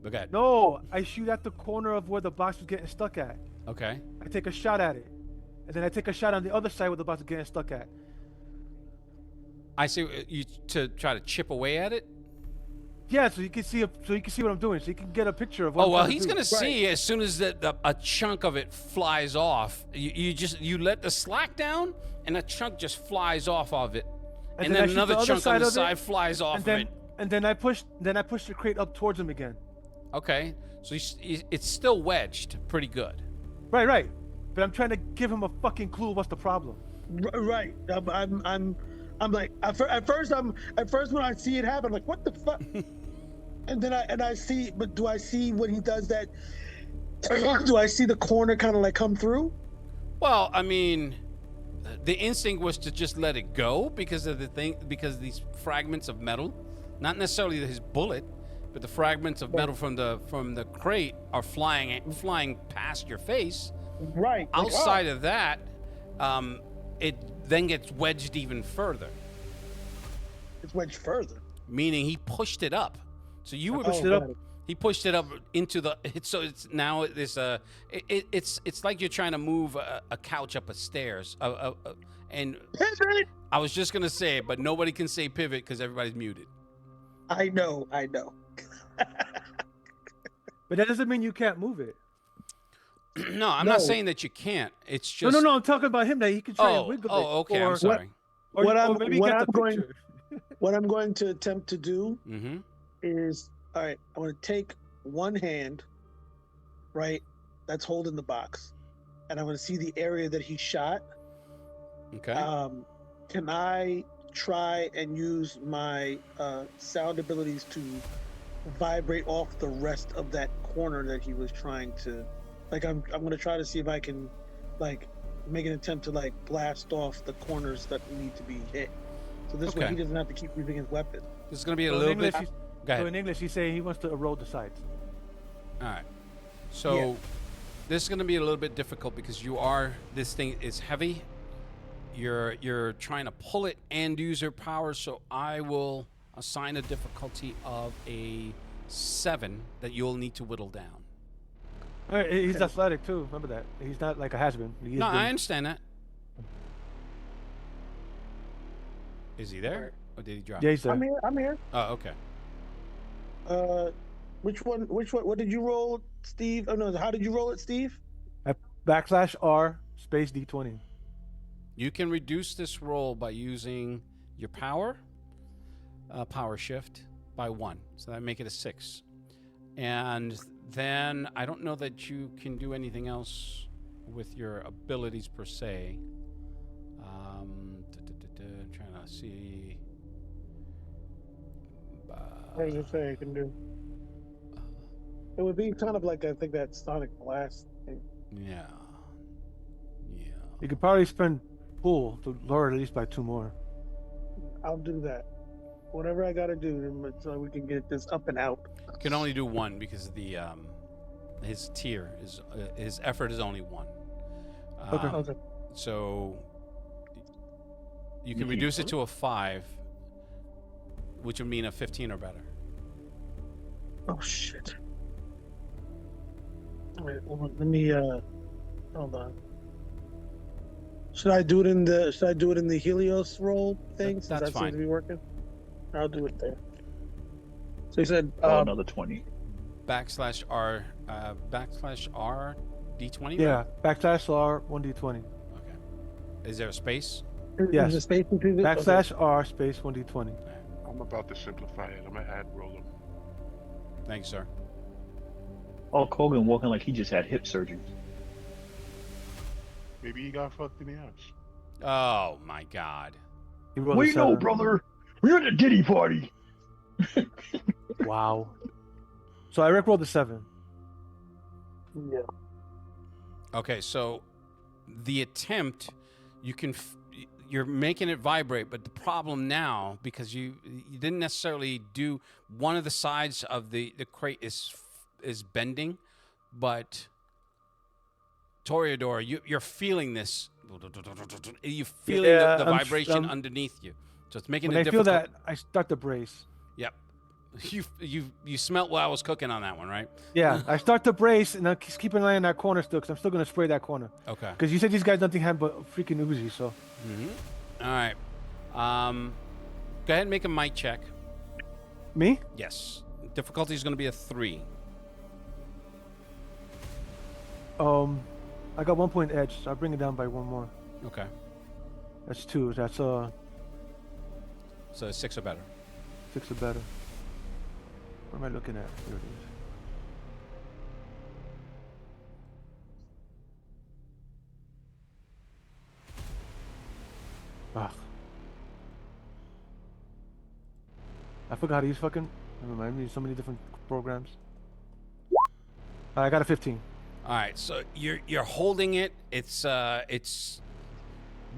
Look at. No, I shoot at the corner of where the box was getting stuck at. Okay. I take a shot at it, and then I take a shot on the other side where the box is getting stuck at. I see you to try to chip away at it. Yeah, so you can see what I'm doing, so you can get a picture of what. Oh I'm well, trying to he's do. gonna see as soon as a chunk of it flies off. You let the slack down, and a chunk just flies off of it, and then I then shoot another the other chunk on side the of it, side flies off of it. And then I push the crate up towards him again. Okay, so it's still wedged pretty good. Right. But I'm trying to give him a fucking clue. What's the problem? Right. I'm like at first when I see it happen, I'm like, what the fuck? and then I see, but do I see when he does that? Do I see the corner kind of like come through? Well, I mean, the instinct was to just let it go because of these fragments of metal, not necessarily his bullet, but the fragments of metal from the crate are flying past your face. Right. Outside of that, it then gets wedged even further. It's wedged further. Meaning he pushed it up. So you were Pushed it up. He pushed it up into the. So it's now it's like you're trying to move a couch up a stairs. And Pivot. I was just gonna say it, but nobody can say pivot because everybody's muted. I know. But that doesn't mean you can't move it. No, I'm not saying that you can't. It's just No. I'm talking about him that he can try and wiggle it. Oh, okay. Or, I'm sorry. Or, What or I'm- maybe what get I'm the going- picture. What I'm going to attempt to do Mm-hmm. is, all right, I'm going to take one hand, right, that's holding the box, and I'm going to see the area that he shot. Okay. Can I try and use my sound abilities to vibrate off the rest of that corner that he was trying to, like, I'm going to try to see if I can, like, make an attempt to, like, blast off the corners that need to be hit. So this way Okay. he doesn't have to keep using his weapon. This is gonna be a So in little English, bit. he's- Go ahead. So in English, he's saying he wants to erode the sides. All right. So this is going to be a little bit difficult because this thing is heavy. You're trying to pull it and use your power. So I will assign a difficulty of a 7 that you'll need to whittle down. All right, he's athletic too. Remember that. He's not like a has-been. No, I understand that. Is he there? Or did he drop? Yeah, he's there. I'm here. Oh, okay. Which one? What did you roll, Steve? Oh no, how did you roll it, Steve? /R space D20. You can reduce this roll by using your power shift by 1. So that make it a 6. And then I don't know that you can do anything else with your abilities per se. I'm trying to see. What does it say I can do? It would be kind of like, I think, that sonic blast thing. Yeah. You could probably spend pool to lower it at least by 2 more. I'll do that. Whatever I gotta do so we can get this up and out. You can only do 1 because his tier is his effort is only 1. Okay. So you can reduce it to a 5, which would mean a 15 or better. Oh shit. Wait, let me hold on. Should I do it in the Helios roll thing? That's Since that fine. seems to be working. I'll do it there. So you said Another 20. /R D20? Yeah, /R 1D20. Okay. Is there a space? Yes. Is the space between this? /R space 1D20. I'm about to simplify it. I'm gonna add roller. Thanks, sir. Hulk Hogan walking like he just had hip surgery. Maybe he got fucked in the ass. Oh my God. He rolled a We know, 7. brother. We're at a Diddy party. Wow. So Eric rolled a 7. Yeah. Okay, so the attempt, you're making it vibrate, but the problem now, because you didn't necessarily do, one of the sides of the crate is bending, but Toreador, you're feeling this. You're feeling the vibration underneath you, so it's making when it I difficult. feel that, I start to brace. Yep. You smelt what I was cooking on that one, right? Yeah, I start to brace, and I keep an eye on that corner still, because I'm still gonna spray that corner. Okay. Because you said these guys nothing have but freaking Uzi, so. All right. Go ahead and make a might check. Me? Yes. Difficulty is going to be a 3. I got 1 point edge, so I'll bring it down by 1 more. Okay. That's 2. That's So 6 or better. 6 or better. What am I looking at? Here it is. Ah. I forgot how to use fucking. Never mind. I use so many different programs. I got a 15. All right. So you're holding it. It's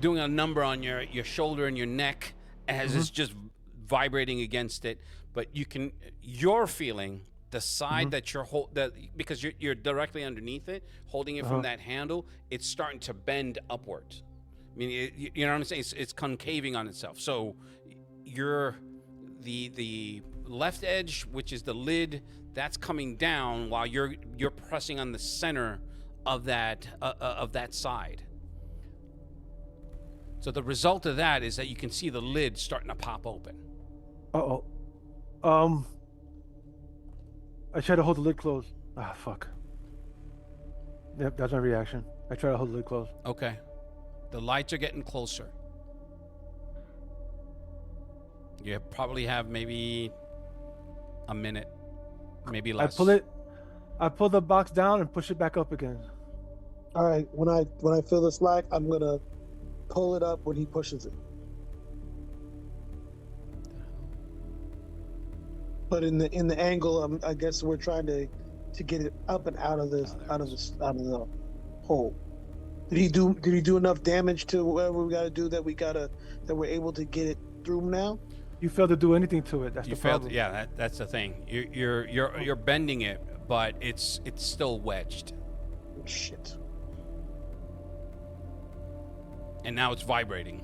doing a number on your shoulder and your neck as it's just vibrating against it. But you're feeling the side that because you're directly underneath it, holding it from that handle. It's starting to bend upwards. I mean, you know what I'm saying? It's concaving on itself. So you're the left edge, which is the lid, that's coming down while you're pressing on the center of that side. So the result of that is that you can see the lid starting to pop open. I try to hold the lid closed. Ah, fuck. Yep, that's my reaction. I try to hold the lid closed. Okay. The lights are getting closer. You probably have maybe a minute, maybe less. I pull the box down and push it back up again. All right. When I feel the slack, I'm gonna pull it up when he pushes it. But in the angle, I guess we're trying to get it up and out of the hole. Did he do enough damage to whatever we got to do that we're able to get it through now? You failed to do anything to it. That's the problem. Yeah, that's the thing. You're bending it, but it's still wedged. Shit. And now it's vibrating.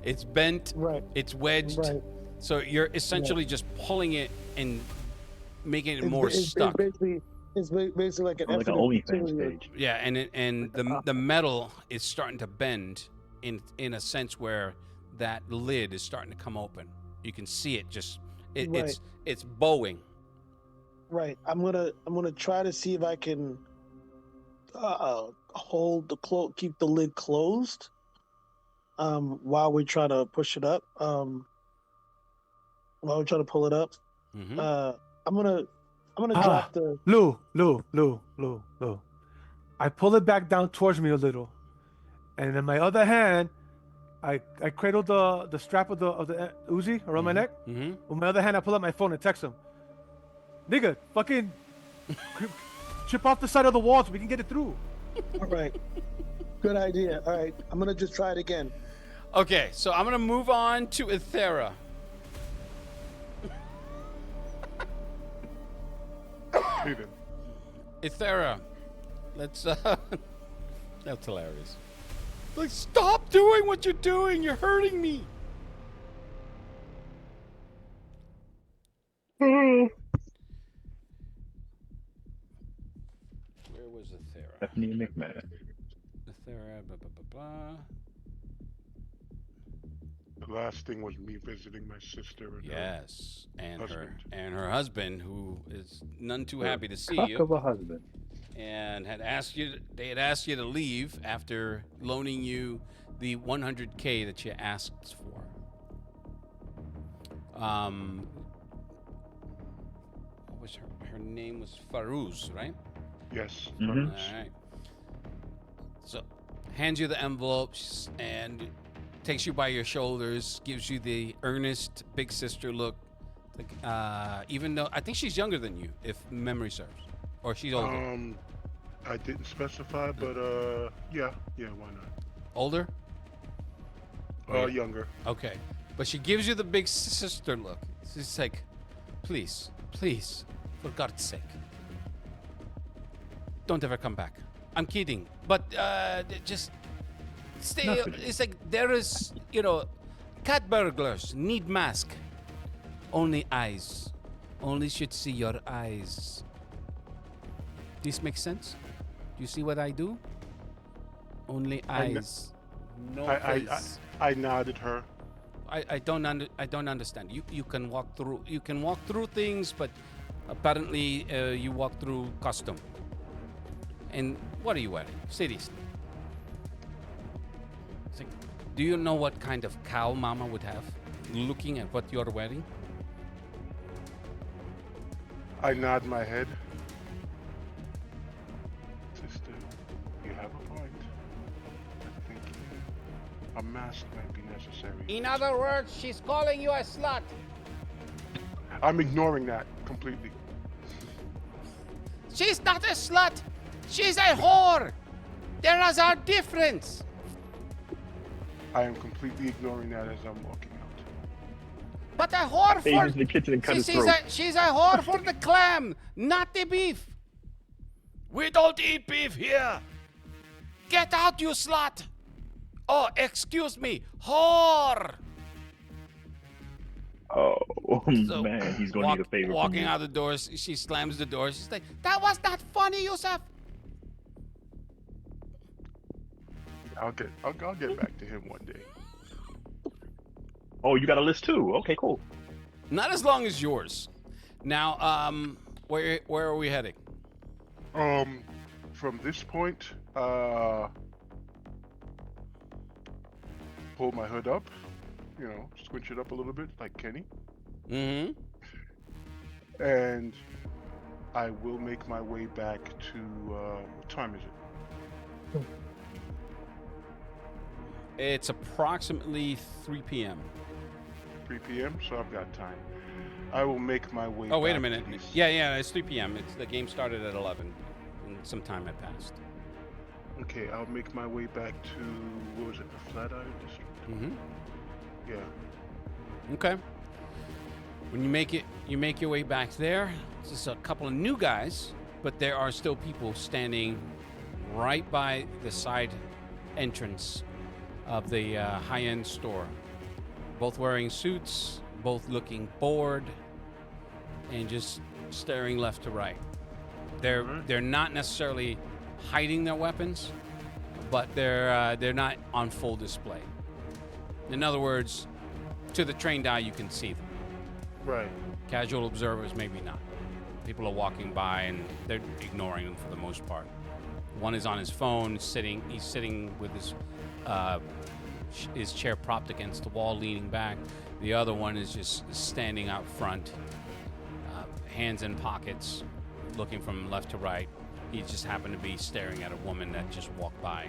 It's bent. Right. It's wedged. Right. So you're essentially just pulling it and making it more stuck. It's basically like an OnlyFans page. Yeah, and the metal is starting to bend in a sense where that lid is starting to come open. You can see it it's bowing. Right. I'm gonna try to see if I can keep the lid closed while we try to push it up. While we try to pull it up. I'm gonna drop the Lou. I pull it back down towards me a little, and in my other hand, I cradle the strap of the Uzi around my neck. With my other hand, I pull out my phone and text him. Nigga, fucking chip off the side of the wall so we can get it through. All right. Good idea. All right. I'm gonna just try it again. Okay, so I'm gonna move on to Ethera. Ethera, let's that's hilarious. Like, stop doing what you're doing. You're hurting me. Where was Ethera? Stephanie McMahon. Ethera, blah, blah, blah, blah. The last thing was me visiting my sister and Yes, husband. her husband, who is none too happy to see Cock you, of a husband. and they had asked you to leave after loaning you the 100K that you asked for. What was her name was Farouz, right? Yes. All right. So, hands you the envelopes and takes you by your shoulders, gives you the earnest big sister look. Like, even though I think she's younger than you, if memory serves. Or she's older? I didn't specify, but yeah, why not? Older? Younger. Okay. But she gives you the big sister look. She's like, please, for God's sake, don't ever come back. I'm kidding. But just stay. Nothing. It's like there is, cat burglars need mask. Only eyes. Only should see your eyes. This makes sense? Do you see what I do? Only eyes. No face. I nodded her. I don't understand. You can walk through things, but apparently you walk through custom. And what are you wearing? Seriously. It's like, do you know what kind of cow mama would have looking at what you're wearing? I nod my head. Sister, you have a point. I think a mask might be necessary. In other words, she's calling you a slut. I'm ignoring that completely. She's not a slut. She's a whore. There is a difference. I am completely ignoring that as I'm walking out. But a whore He for into the kitchen and cut his throat. she's a whore for the clam, not the beef. We don't eat beef here. Get out, you slut. Oh, excuse me, whore. Oh So, man, he's gonna need a favor. Walking from you. out the door, she slams the door. She's like, "That was not funny, Yusuf." I'll get back to him one day. Oh, you got a list too. Okay, cool. Not as long as yours. Now, where are we heading? From this point, pull my hood up, squinch it up a little bit like Kenny, Mm-hmm. and I will make my way back to, what time is it? It's approximately 3 p.m. 3 p.m., so I've got time. I will make my way Oh, wait a back minute. to these- Yeah, it's 3 p.m. The game started at 11, and some time had passed. Okay, I'll make my way back to, what was it, the Flatiron District? Mm-hmm. Yeah. Okay. When you make your way back there. It's just a couple of new guys, but there are still people standing right by the side entrance of the high-end store. Both wearing suits, both looking bored, and just staring left to right. They're not necessarily hiding their weapons, but they're not on full display. In other words, to the trained eye, you can see them. Right. Casual observers, maybe not. People are walking by and they're ignoring them for the most part. One is on his phone, he's sitting with his chair propped against the wall, leaning back. The other one is just standing out front, hands in pockets, looking from left to right. He just happened to be staring at a woman that just walked by.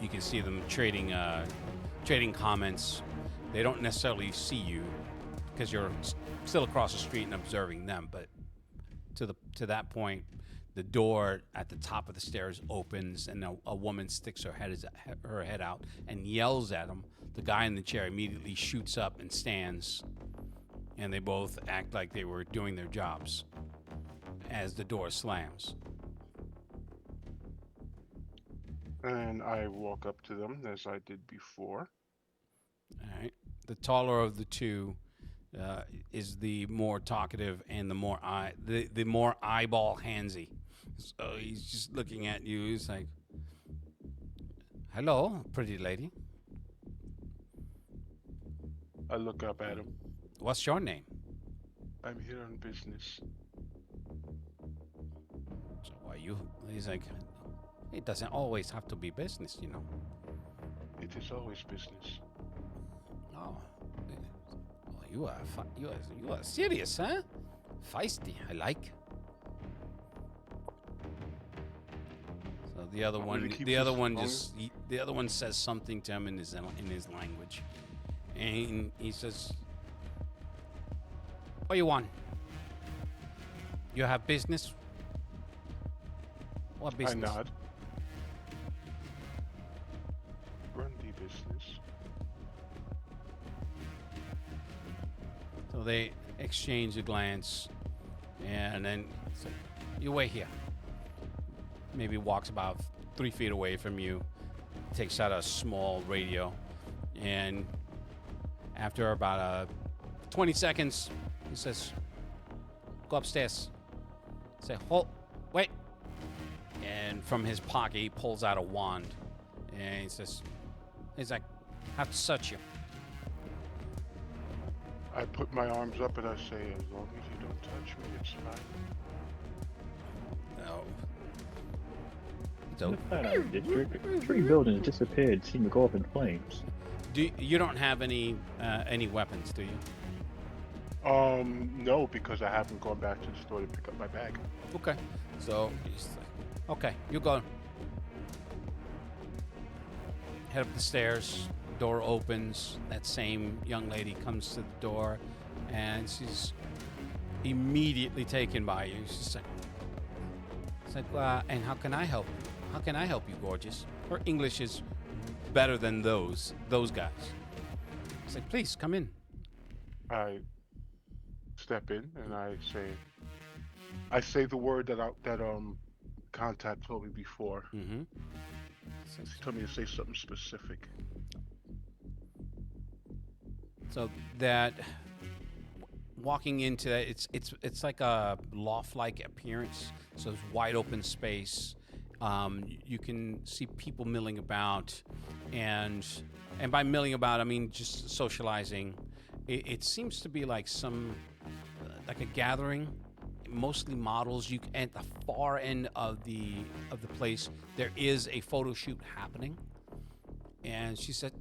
You can see them trading comments. They don't necessarily see you because you're still across the street and observing them, but to that point, the door at the top of the stairs opens and a woman sticks her head out and yells at him. The guy in the chair immediately shoots up and stands, and they both act like they were doing their jobs as the door slams. And I walk up to them as I did before. All right. The taller of the two is the more talkative and the more eyeball handsy. So he's just looking at you. He's like, "Hello, pretty lady. I look up at him. What's your name?" I'm here on business. So why you? He's like, "It doesn't always have to be business, you know." It is always business. Oh, you are serious, huh? Feisty, I like. So the other one says something to him in his language, and he says, "What you want?" You have business? What business? I nod. Run the business. So they exchange a glance, and then say, you wait here. Maybe walks about 3 feet away from you, takes out a small radio, and after about 20 seconds, he says, go upstairs. Say, hold, wait. And from his pocket, he pulls out a wand, and he says, he's like, I have to search you. I put my arms up and I say, as long as you don't touch me, it's fine. No. In So, the Flatiron District, 3 buildings disappeared, seemed to go up in flames. you don't have any weapons, do you? No, because I haven't gone back to the store to pick up my bag. Okay. So he's like, okay, you go. Head up the stairs. Door opens. That same young lady comes to the door, and she's immediately taken by you. She's like, and how can I help you? How can I help you, gorgeous? Her English is better than those guys. It's like, please come in. I step in and I say the word that contact told me before. Mm-hmm. He told me to say something specific. So that walking into that, it's like a loft-like appearance. So it's wide open space. You can see people milling about, and by milling about I mean just socializing. It seems to be like like a gathering, mostly models. At the far end of the place, there is a photo shoot happening, and she said,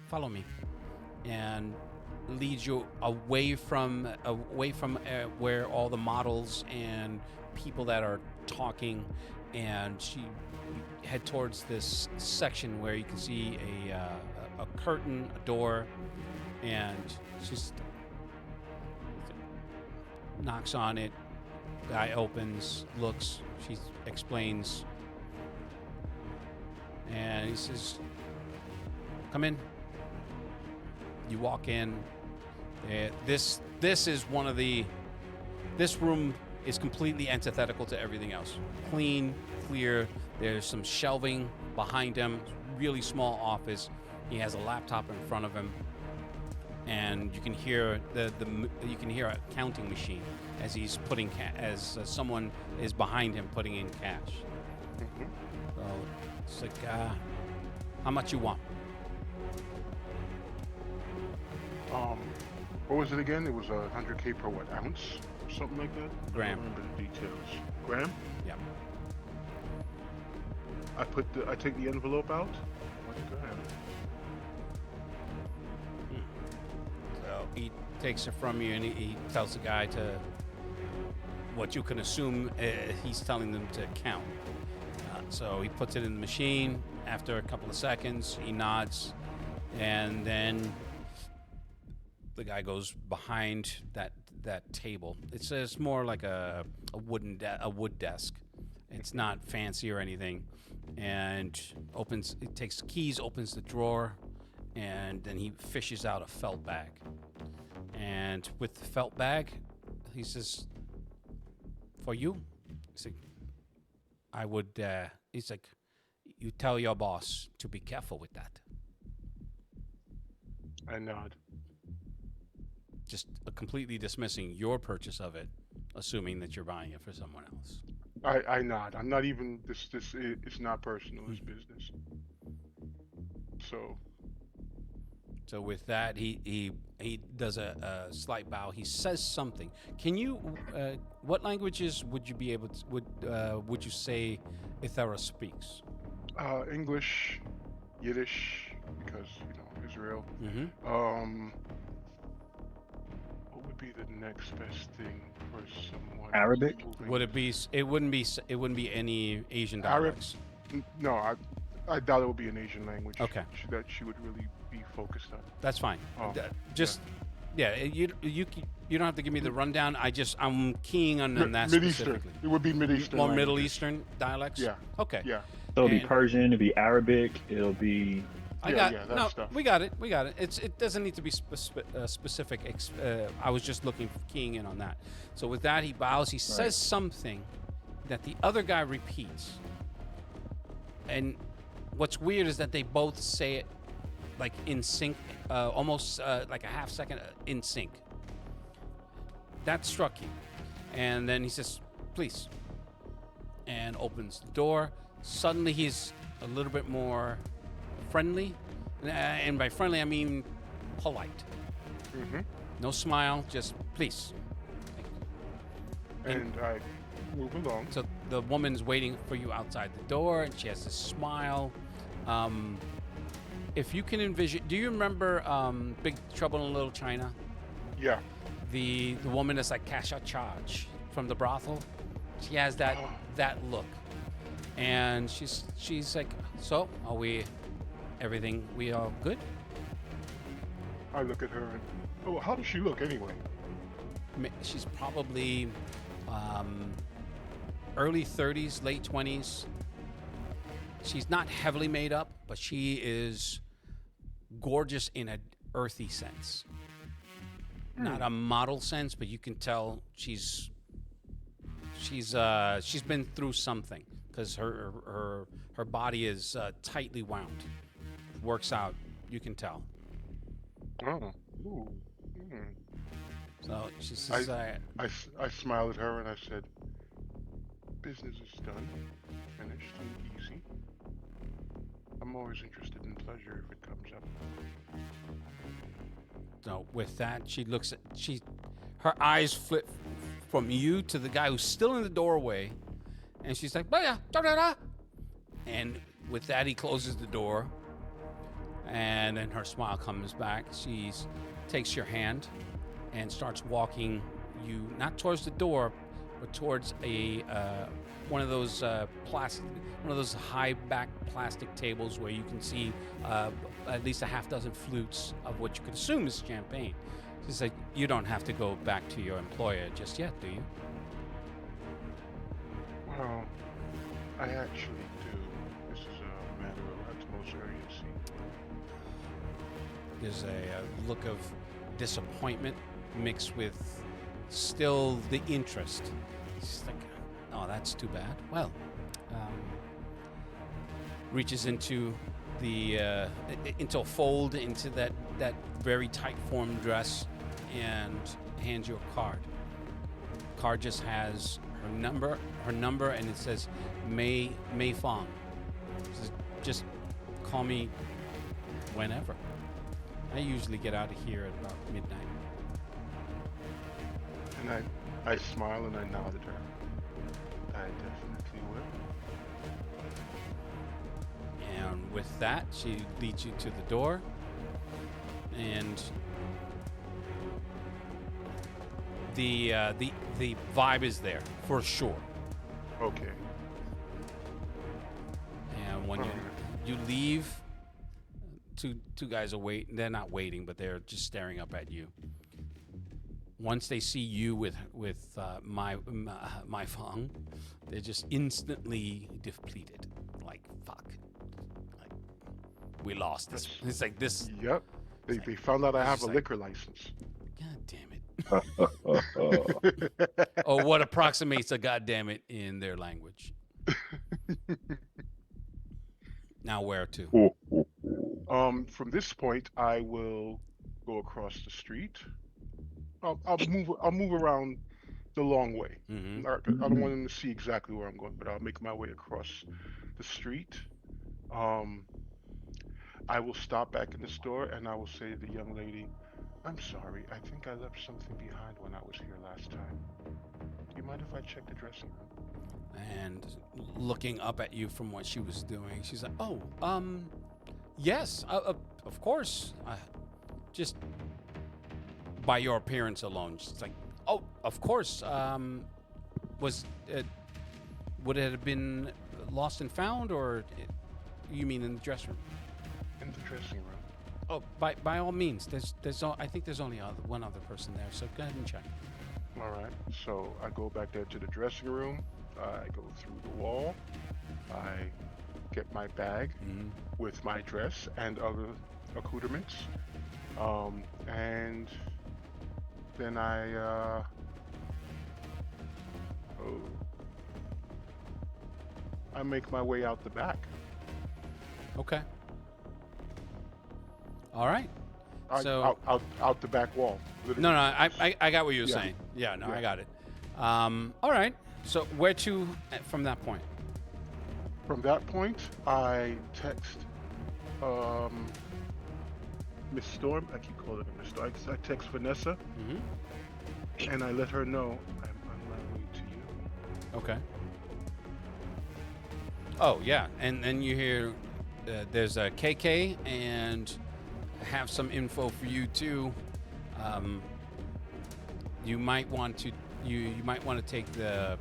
"Follow me," and leads you away from where all the models and people that are talking, and she head towards this section where you can see a curtain, a door, and she's knocks on it. Guy opens, looks, she explains, and he says, "Come in." You walk in. This is one of the. This room is completely antithetical to everything else. Clean, clear. There's some shelving behind him. Really small office. He has a laptop in front of him, and you can hear you can hear a counting machine as he's putting as someone is behind him putting in cash. Mm-hmm. So it's like, how much you want? What was it again? It was 100K per what, ounce? Something like that? Gram. I don't remember the details. Gram? Yeah. I take the envelope out. 1 gram. So he takes it from you, and he tells the guy to, what you can assume he's telling them to count. So he puts it in the machine. After a couple of seconds, he nods, and then the guy goes behind that table. It's more like a wood desk. It's not fancy or anything. And it takes the keys, opens the drawer, and then he fishes out a felt bag. And with the felt bag, he says, "For you?" He's like, "I would." He's like, "You tell your boss to be careful with that." I nod. Just completely dismissing your purchase of it, assuming that you're buying it for someone else. I nod. I'm not even this. It's not personal. It's business. So with that, he does a slight bow. He says something. Can you? What languages would you be able to? Would you say Ithera speaks? English, Yiddish, because Israel. Mm-hmm. What would be the next best thing for someone? Arabic? Would it be? It wouldn't be any Asian Arab? dialects. No, I doubt it would be an Asian language. Okay. That she would really be focused on. That's fine. Oh, Just yeah. You You don't have to give me the rundown. I'm keying on that Mid-Eastern. specifically. It would be Mid-Eastern. More Middle languages. Eastern dialects. Yeah. Okay. Yeah. So it'll be And- Persian, it'll be Arabic, it'll be. That stuff. We got it. It doesn't need to be specific. I was just keying in on that. So with that, he bows. He says something that the other guy repeats. And what's weird is that they both say it like in sync, almost like a half second in sync. That struck you. And then he says, "Please," and opens the door. Suddenly he's a little bit more friendly, and by friendly I mean polite. Mm-hmm. No smile, just please. And I move along. So the woman's waiting for you outside the door, and she has this smile. If you can envision, do you remember Big Trouble in Little China? Yeah. The woman that's like Kasha Charge from the brothel. She has that look, and she's like, "So are we? Everything we all good?" I look at her and, oh, how does she look anyway? She's probably early 30s, late 20s. She's not heavily made up, but she is gorgeous in an earthy sense. Not a model sense, but you can tell she's been through something, because her body is tightly wound. Works out, you can tell. Oh. Ooh. Mm. So she says, I smiled at her and I said, "Business is done, finished, and easy. I'm always interested in pleasure if it comes up." So with that, her eyes flip from you to the guy who's still in the doorway, and she's like, "Baya, da da da," and with that, he closes the door, and then her smile comes back. She takes your hand and starts walking you not towards the door, but towards one of those high back plastic tables where you can see at least a half dozen flutes of what you could assume is champagne. She's like, "You don't have to go back to your employer just yet, do you?" Well, I actually do. This is a matter of utmost urgency. There's a look of disappointment mixed with still the interest. She's like, "Oh, that's too bad." Well, reaches into into a fold into that very tight form dress and hands you a card. Card just has her number, and it says Mei Fong. Says, "Just call me whenever. I usually get out of here at about midnight." And I smile and I nod at her. I definitely will. And with that, she leads you to the door, and the vibe is there for sure. Okay. And when you leave, two guys are waiting. They're not waiting, but they're just staring up at you. Once they see you with my Fong, they're just instantly depleted. Like, fuck. Like, we lost this. It's like this. Yep. They found out I have a liquor license. God damn it. Or what approximates a goddamn it in their language. Now where to? From this point, I will go across the street. I'll move around the long way. Mm-hmm. I don't want them to see exactly where I'm going, but I'll make my way across the street. I will stop back in the store and I will say to the young lady, "I'm sorry, I think I left something behind when I was here last time. Do you mind if I check the dressing room?" And looking up at you from what she was doing, she's like, "Oh, yes, of course. Just by your appearance alone." She's like, "Oh, of course. Would it have been lost and found, or you mean in the dressing room?" In the dressing room. Oh, by all means. I think there's only one other person there. So go ahead and check. All right. So I go back there to the dressing room. I go through the wall. I get my bag with my dress and other accoutrements. And then I make my way out the back. Okay. All right. Out the back wall. Literally. No, I got what you were saying. Yeah, Yeah. I got it. All right. So where to from that point? From that point, I text Miss Storm. I keep calling her Miss Storm. I text Vanessa, and I let her know I'm on my way to you. Okay. Oh yeah, and then you hear there's a KK and have some info for you too. You might want to take the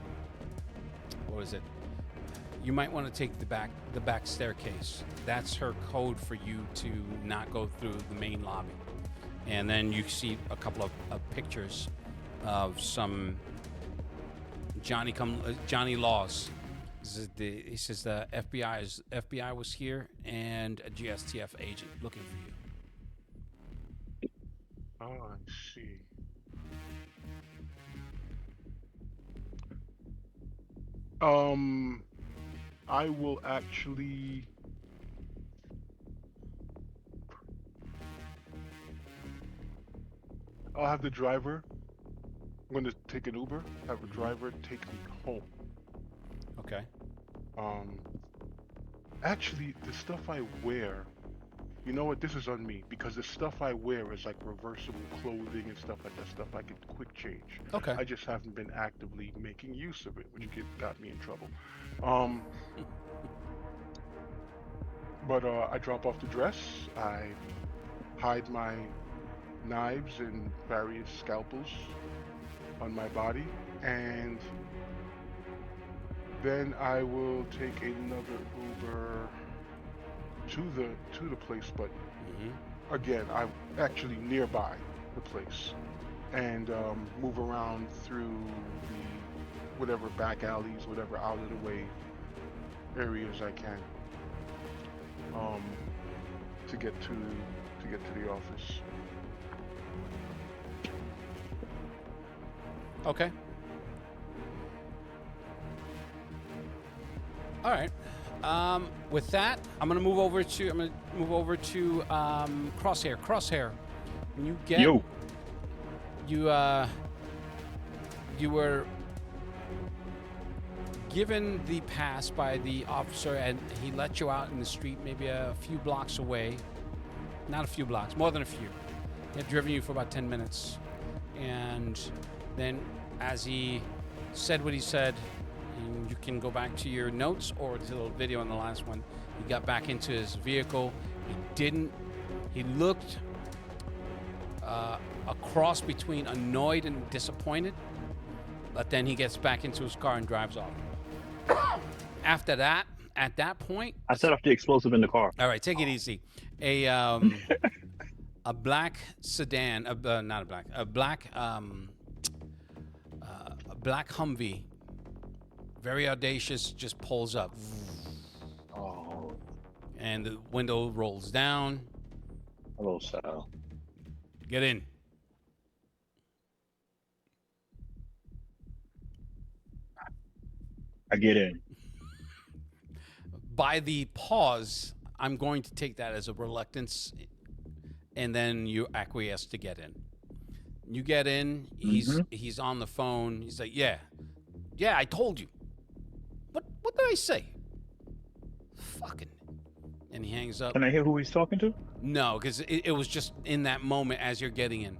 You might want to take the back staircase. That's her code for you to not go through the main lobby. And then you see a couple of pictures of some Johnny Laws. He says the FBI was here and a GSTF agent looking for you. Oh, I see. I will actually. I'll have the driver. I'm going to take an Uber. Have a driver take me home. Okay. Actually, the stuff I wear. You know what? This is on me because the stuff I wear is like reversible clothing and stuff like that. Stuff I could quick change. Okay. I just haven't been actively making use of it, which got me in trouble. But I drop off the dress. I hide my knives and various scalpels on my body, and then I will take another Uber to the place, but again, I'm actually nearby the place, and move around through the whatever back alleys, whatever out of the way areas I can, to get to the office. Okay. All right. With that, I'm gonna move over to Crosshair. Crosshair, when you get you were given the pass by the officer, and he let you out in the street, maybe a few blocks away. Not a few blocks, more than a few. He had driven you for about 10 minutes, and then as he said what he said. And you can go back to your notes or to the little video on the last one. He got back into his vehicle. He looked a cross between annoyed and disappointed, but then he gets back into his car and drives off. After that, at that point, I set off the explosive in the car. all right, take it easy. A black sedan, not a black, a black Humvee. Very audacious, just pulls up. Oh. And the window rolls down. Hello, Sal. Get in. I get in. By the pause, I'm going to take that as a reluctance, and then you acquiesce to get in. You get in, he's on the phone. He's like, yeah, I told you. What did I say? Fucking. And he hangs up. Can I hear who he's talking to? No, because it was just in that moment as you're getting in.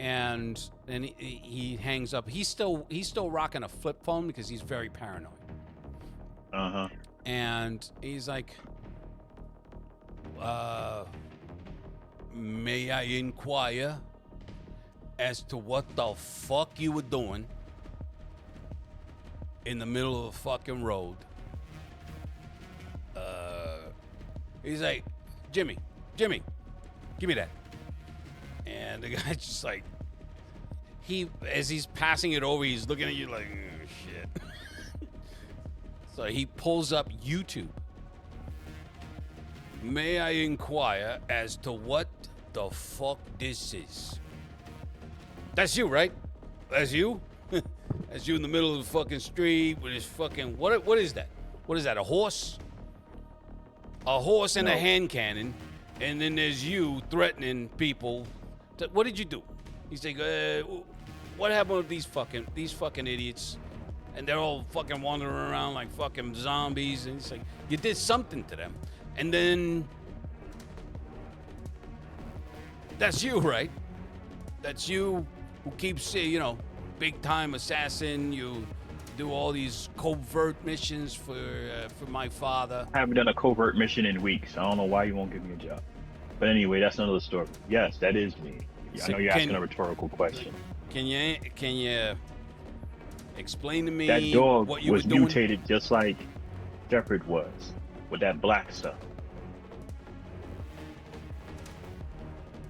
And then he hangs up. He's still rocking a flip phone because he's very paranoid. Uh-huh. And he's like, may I inquire as to what the fuck you were doing in the middle of a fucking road? He's like, Jimmy, Give me that. And the guy's just like, as he's passing it over, he's looking at you like, oh, shit. So he pulls up YouTube. May I inquire as to what the fuck this is? That's you, right? That's you? That's you in the middle of the fucking street with this fucking, what is that? What is that, a horse? A horse and a hand cannon, and then there's you threatening people. What did you do? He's like, what happened with these fucking idiots? And they're all fucking wandering around like fucking zombies. And it's like, you did something to them. And then, that's you, right? That's you who keeps, big time assassin. You do all these covert missions for my father. I haven't done a covert mission in weeks. I don't know why you won't give me a job. But anyway, that's another story. Yes, that is me. I know you're asking a rhetorical question. Can you explain to me that dog what you was were doing? mutated just like Shepherd was with that black stuff.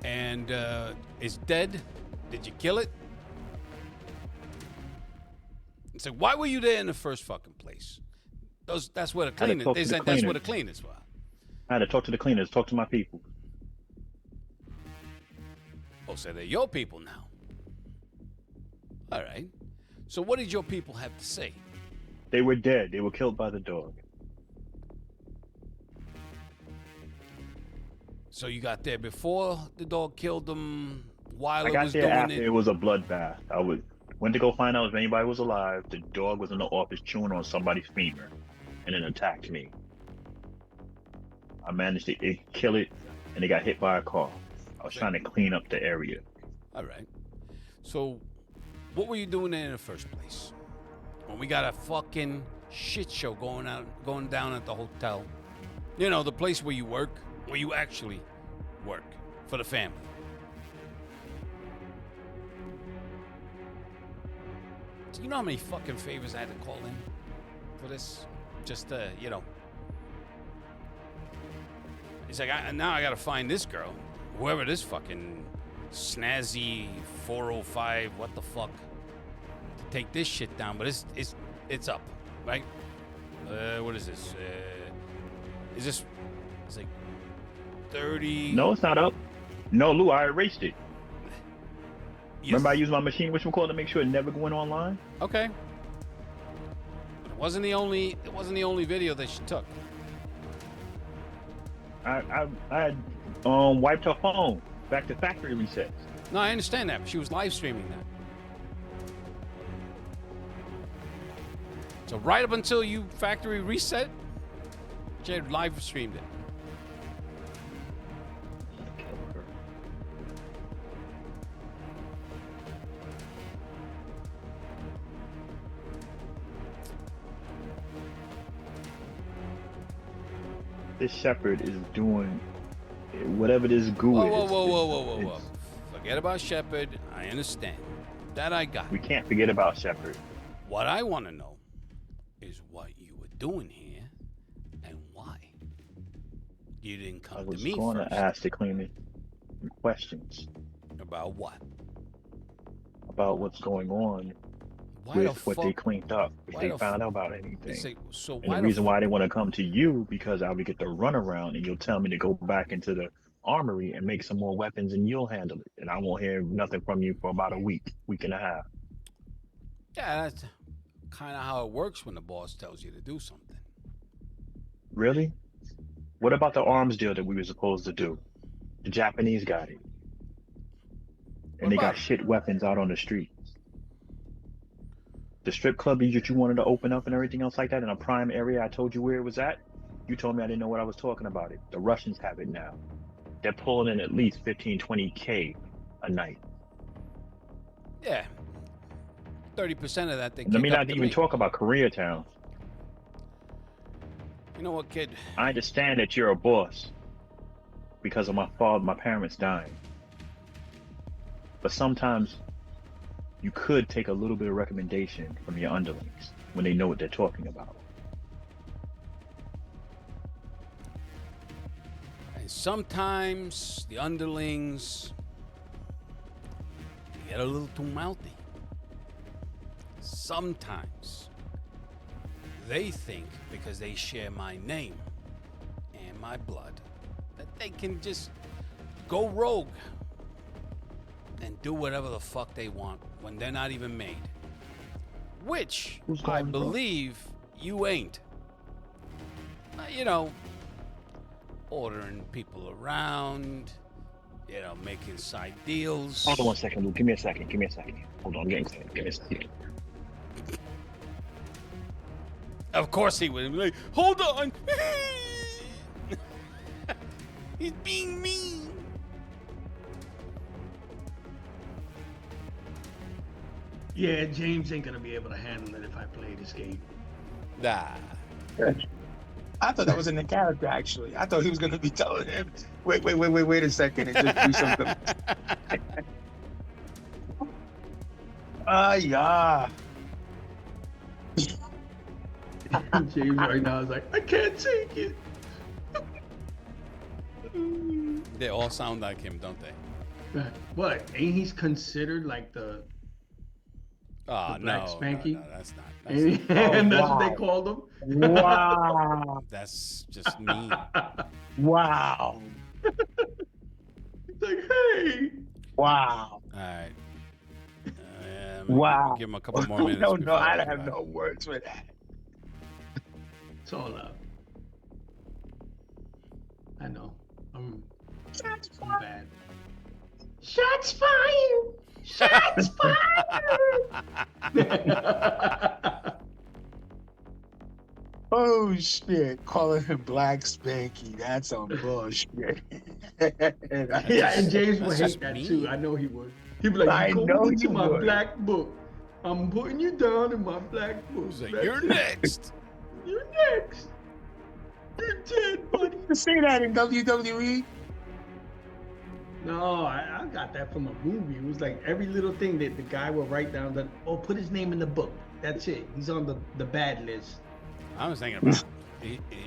And it's dead? Did you kill it? It's like, why were you there in the first fucking place? That's where the cleaners. That's where the cleaners were. I had to talk to the cleaners, talk to my people. Oh, so they're your people now. All right. So what did your people have to say? They were dead. They were killed by the dog. So you got there before the dog killed them, while I it got was there doing after it? it was a bloodbath. Went to go find out if anybody was alive. The dog was in the office chewing on somebody's femur and then attacked me. I managed to kill it, and it got hit by a car. I was trying to clean up the area. All right. So what were you doing there in the first place? When we got a fucking shit show going down at the hotel. You know, the place where you work, where you actually work for the family. Do you know how many fucking favors I had to call in for this? Just It's like, now I gotta find this girl. Whoever this fucking snazzy 405, what the fuck, to take this shit down. But it's up, right? What is this? Is this? It's like 30. No, it's not up. No, Lou, I erased it. Yes. Remember I used my machine, whichcomacallit, to make sure it never went online? Okay. But it wasn't the only video that she took. I had wiped her phone back to factory resets. No, I understand that. But she was live streaming that. So right up until you factory reset, she had live streamed it. This Shepherd is doing whatever this goo is. Whoa. Forget about Shepherd. I understand. That I got. We can't forget about Shepherd. What I want to know is what you were doing here and why. You didn't come to me I was going first. to ask the cleaner some questions. About what? About what's going on with what they cleaned up. If they found out about anything. And the reason why they want to come to you, because I would get the runaround and you'll tell me to go back into the armory and make some more weapons and you'll handle it. And I won't hear nothing from you for about a week and a half. Yeah, that's kind of how it works when the boss tells you to do something. Really? What about the arms deal that we were supposed to do? The Japanese got it. And they got shit weapons out on the streets. The strip club that you wanted to open up and everything else like that in a prime area, I told you where it was at. You told me I didn't know what I was talking about it. The Russians have it now. They're pulling in at least 15, 20K a night. Yeah. 30% of that they Let me not even talk about Koreatown. You know what, kid? I understand that you're a boss because of my parents dying. But sometimes you could take a little bit of recommendation from your underlings when they know what they're talking about. I sometimes the underlings get a little too mouthy. Sometimes they think because they share my name and my blood that they can just go rogue and do whatever the fuck they want when they're not even made. Which I believe you ain't. You know, ordering people around, you know, making side deals. Hold on 1 second, Luke. Give me a second. Hold on, give me a second. Of course he would be like, hold on. He's being mean. Yeah, James ain't gonna be able to handle it if I play this game. Nah. I thought that was in the character, actually. I thought he was going to be telling him, wait a second, and just do something. Yeah. James right now is like, I can't take it. They all sound like him, don't they? What? Ain't he considered like the Oh, Black Spanky? No, that's not. And that's what they called him? Wow. That's just mean. Wow. He's like, hey. Wow. All right. Wow. Give him a couple more minutes. No, I don't have no words for that. It's all up. I know. I'm bad. Shots fired! Shots fired! Oh shit! Calling him Black Spanky. That's some bullshit. Yeah, and James would hate that too. I know he would. He'd be like, "You go into my black book. I'm putting you down in my black book." He's like, "You're next. You're next. You're dead, buddy." You say that in WWE? No, I got that from a movie. It was like every little thing that the guy would write down. That put his name in the book. That's it. He's on the bad list. I was thinking about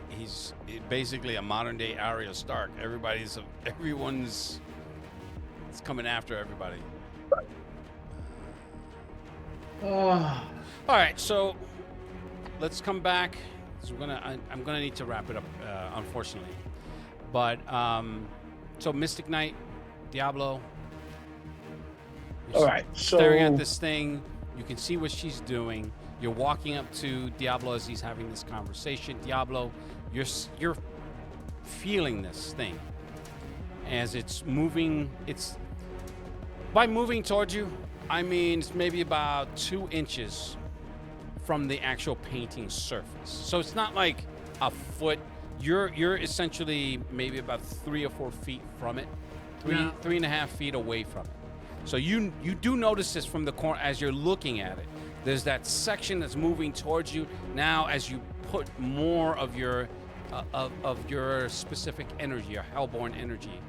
he's basically a modern day Arya Stark. Everyone's it's coming after everybody. All right, so let's come back. So I'm gonna need to wrap it up, unfortunately. But so Mystic Knight, Diablo. All right, so staring at this thing, you can see what she's doing. You're walking up to Diablo as he's having this conversation. Diablo, you're feeling this thing as it's moving. It's by moving towards you, I mean it's maybe about 2 inches from the actual painting surface. So it's not like a foot. You're essentially maybe about 3 or 4 feet from it, 3.5 feet away from it. So you do notice this from the corner as you're looking at it. There's that section that's moving towards you. Now, as you put more of your specific energy, your hellborn energy,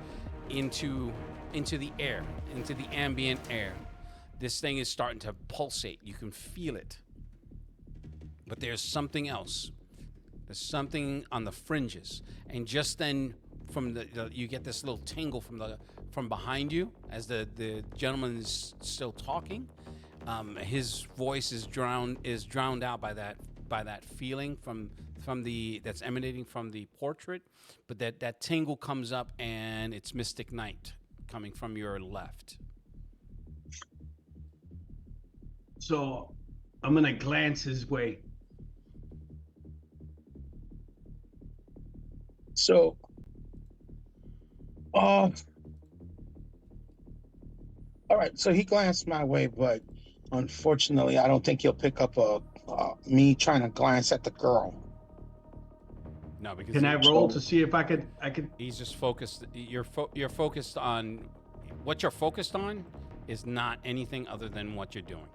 into the air, into the ambient air, this thing is starting to pulsate. You can feel it. But there's something else. There's something on the fringes, and just then, from you get this little tingle from behind you as the gentleman is still talking. His voice is drowned out by that feeling that's emanating from the portrait, but that tingle comes up, and it's Mystic Knight coming from your left. So I'm gonna glance his way. So, all right. So he glanced my way, but unfortunately, I don't think he'll pick up me trying to glance at the girl. No, because can I roll to see if I could? He's just focused. You're focused on what you're focused on is not anything other than what you're doing.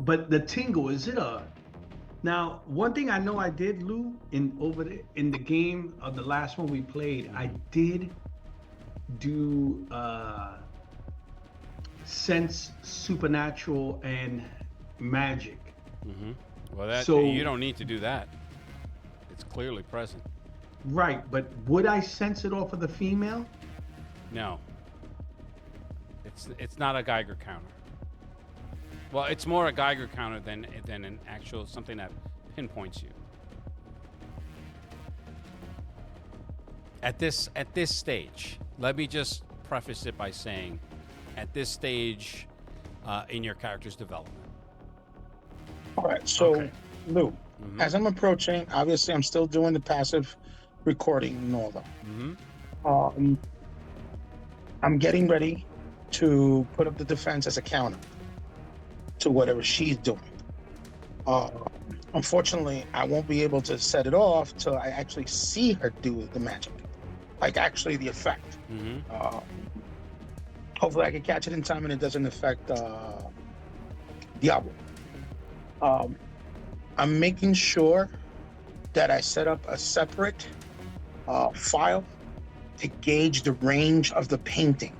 But the tingle, is it a? Now, one thing I know I did, Lou, in the game of the last one we played, I did do sense supernatural and magic. Mm-hmm. Well, you don't need to do that. It's clearly present. Right, but would I sense it off of the female? No. It's not a Geiger counter. Well, it's more a Geiger counter than an actual something that pinpoints you. At this stage, let me just preface it by saying, at this stage in your character's development. All right, so Lou, as I'm approaching, obviously I'm still doing the passive recording and all that. I'm getting ready to put up the defense as a counter to whatever she's doing. Unfortunately, I won't be able to set it off till I actually see her do the magic, like actually the effect. Hopefully I can catch it in time and it doesn't affect Diablo. I'm making sure that I set up a separate file to gauge the range of the painting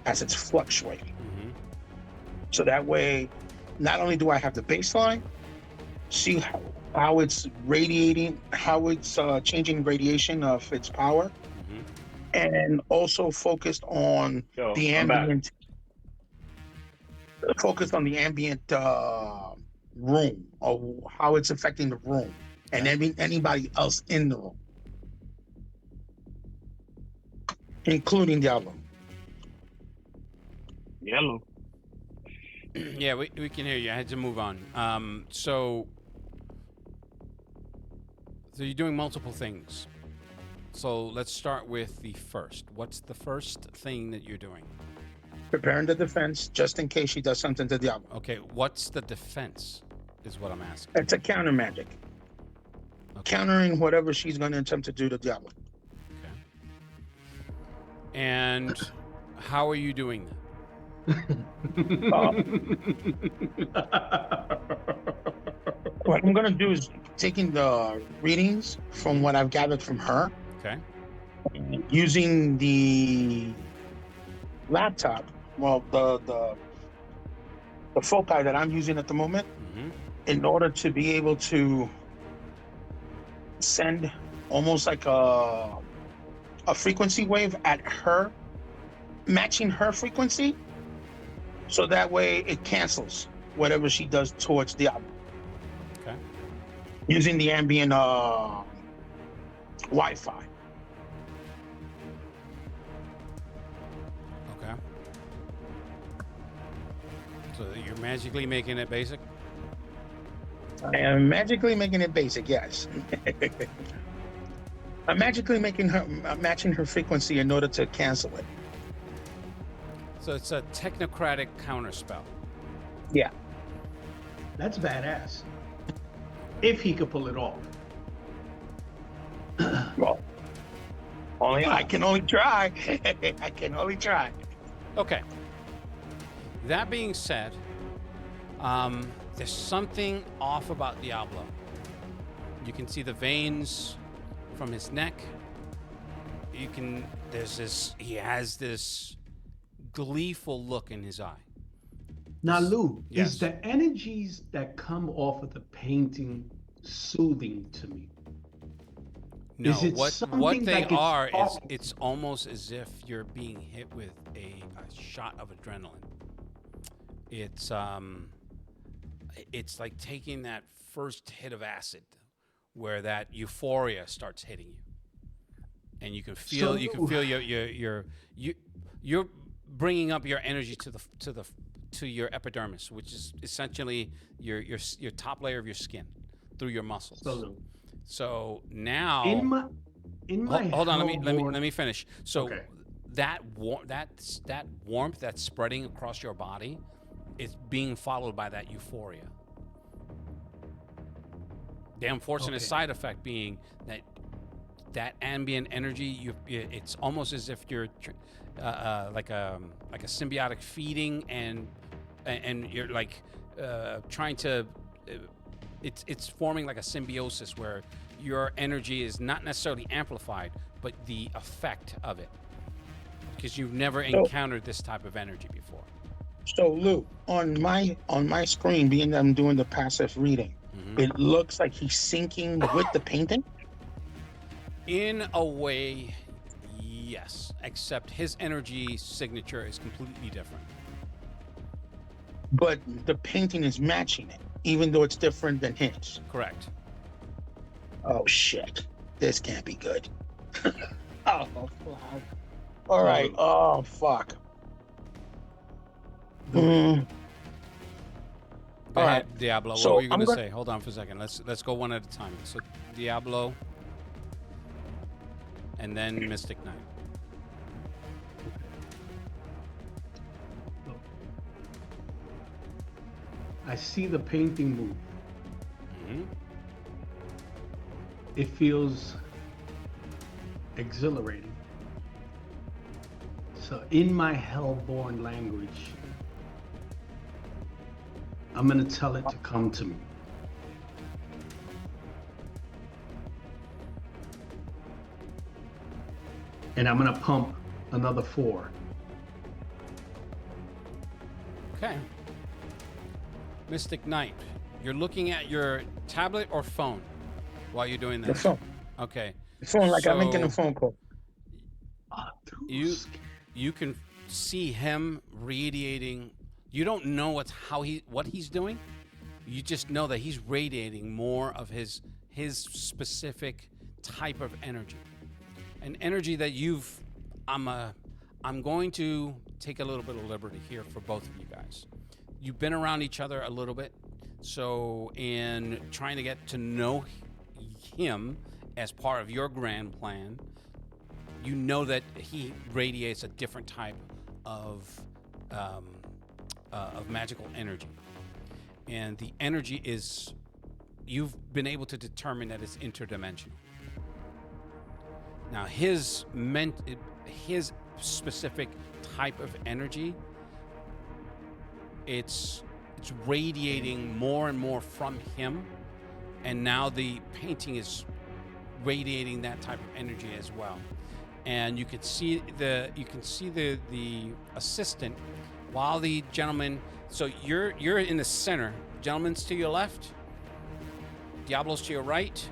as it's fluctuating. So that way, not only do I have the baseline, see how it's radiating, how it's changing radiation of its power, and also focused on the ambient, room, or how it's affecting the room, and anybody else in the room, including Diablo. Yellow. Yeah, we can hear you. I had to move on. So you're doing multiple things. So let's start with the first. What's the first thing that you're doing? Preparing the defense just in case she does something to Diablo. Okay, what's the defense is what I'm asking. It's a counter magic. Okay. Countering whatever she's going to attempt to do to Diablo. Okay. And how are you doing that? What I'm going to do is taking the readings from what I've gathered from her. Okay. Using the laptop, well, the foci that I'm using at the moment, in order to be able to send almost like a frequency wave at her, matching her frequency, so that way it cancels whatever she does towards Diablo. Okay. Using the ambient Wi-Fi. Okay. So you're magically making it basic? I am magically making it basic, yes. I'm magically making her, matching her frequency in order to cancel it. So it's a technocratic counterspell. Yeah. That's badass. If he could pull it off. Well, I can only try. I can only try. Okay. That being said, there's something off about Diablo. You can see the veins from his neck. He has this gleeful look in his eye. Now, Lou, yes. Is the energies that come off of the painting soothing to me? No, what they are is it's almost as if you're being hit with a shot of adrenaline. It's like taking that first hit of acid, where that euphoria starts hitting you, and you can feel you're bringing up your energy to your epidermis, which is essentially your top layer of your skin through your muscles. So now hold on, let me finish. So okay. that warmth that's spreading across your body is being followed by that euphoria. The unfortunate side effect being that ambient energy, it's almost as if you're like a symbiotic feeding, and you're like trying to. It's forming like a symbiosis where your energy is not necessarily amplified, but the effect of it, because you've never encountered this type of energy before. So Lou, on my screen, being that I'm doing the passive reading, it looks like he's syncing with the painting. In a way, yes, except his energy signature is completely different. But the painting is matching it, even though it's different than his. Correct. Oh shit! This can't be good. Oh fuck! All right. Oh fuck. Go All ahead, right. Diablo. So what were you gonna I'm say? Hold on for a second. Let's go one at a time. So Diablo, and then Mystic Knight. I see the painting move. Mm-hmm. It feels exhilarating. So in my hellborn language, I'm gonna tell it to come to me. And I'm gonna pump another 4. Okay. Mystic Knight, you're looking at your tablet or phone while you're doing The this? phone. Okay. The phone, like I'm making a So phone call. you can see him radiating. You don't know what he's doing. You just know that he's radiating more of his specific type of energy. An energy that I'm going to take a little bit of liberty here for both of you guys. You've been around each other a little bit, so in trying to get to know him as part of your grand plan, you know that he radiates a different type of magical energy, and the energy is, you've been able to determine that it's interdimensional. Now, his specific type of energy, it's radiating more and more from him, and now the painting is radiating that type of energy as well. And you can see the assistant, while the gentleman. So you're in the center. Gentleman's to your left. Diablo's to your right.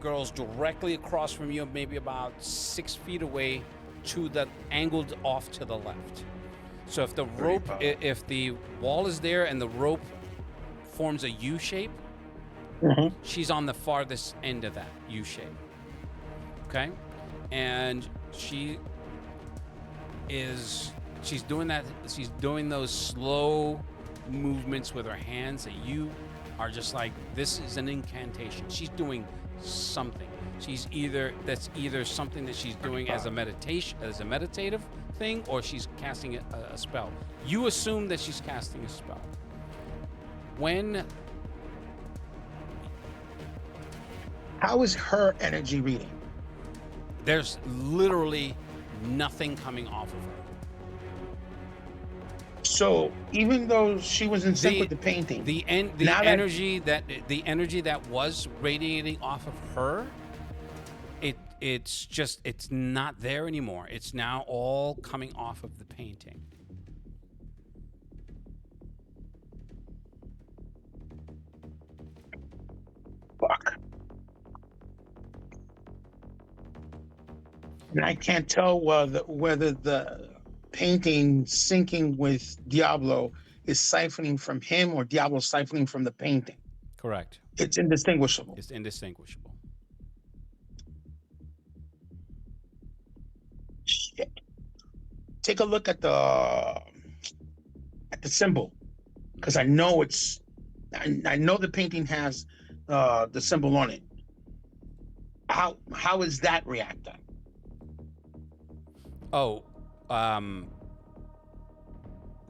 Girl's directly across from you, maybe about 6 feet away, to the angled off to the left. So if the rope, if the wall is there and the rope forms a U shape, she's on the farthest end of that U shape. Okay, and she's doing that. She's doing those slow movements with her hands that you are just like, this is an incantation. She's doing something. That's either something that she's doing as a meditative thing, or she's casting a spell. You assume that she's casting a spell. How is her energy reading? There's literally nothing coming off of her. So even though she was in sync with the painting, the energy that was radiating off of her, it's not there anymore. It's now all coming off of the painting. Fuck. And I can't tell whether the painting syncing with Diablo is siphoning from him or Diablo siphoning from the painting. Correct. It's indistinguishable. It's indistinguishable. Shit. Take a look at the symbol, because I know I know the painting has the symbol on it. How is that reacting? Oh,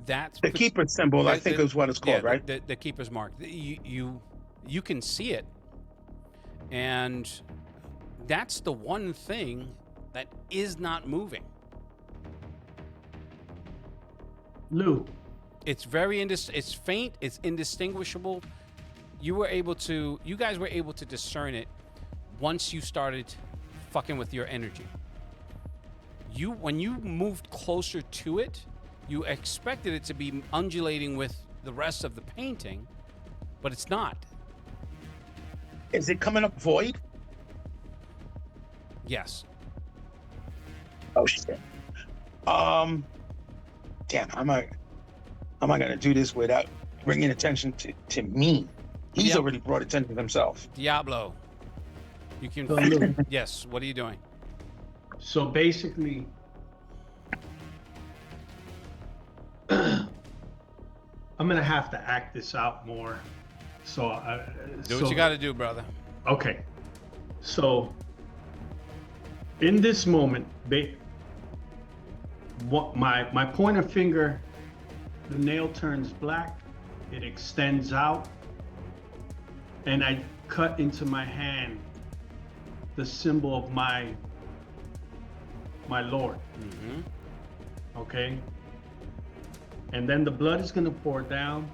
that's the keeper symbol. I think is what it's called, right? The keeper's mark. You can see it, and that's the one thing that is not moving. Lou, it's it's faint. It's indistinguishable. You guys were able to discern it once you started fucking with your energy. When you moved closer to it, you expected it to be undulating with the rest of the painting, but it's not. Is it coming up void? Yes. Oh shit. Damn. How am I gonna do this without bringing attention to me? He's already brought attention to himself. Diablo. You can. So look, Yes. What are you doing? so basically, I'm gonna have to act this out more. So Do what you got to do, brother. Okay. So in this moment, what my pointer finger, the nail turns black, it extends out, and I cut into my hand the symbol of my Lord. Mm-hmm. Okay. And then the blood is gonna pour down.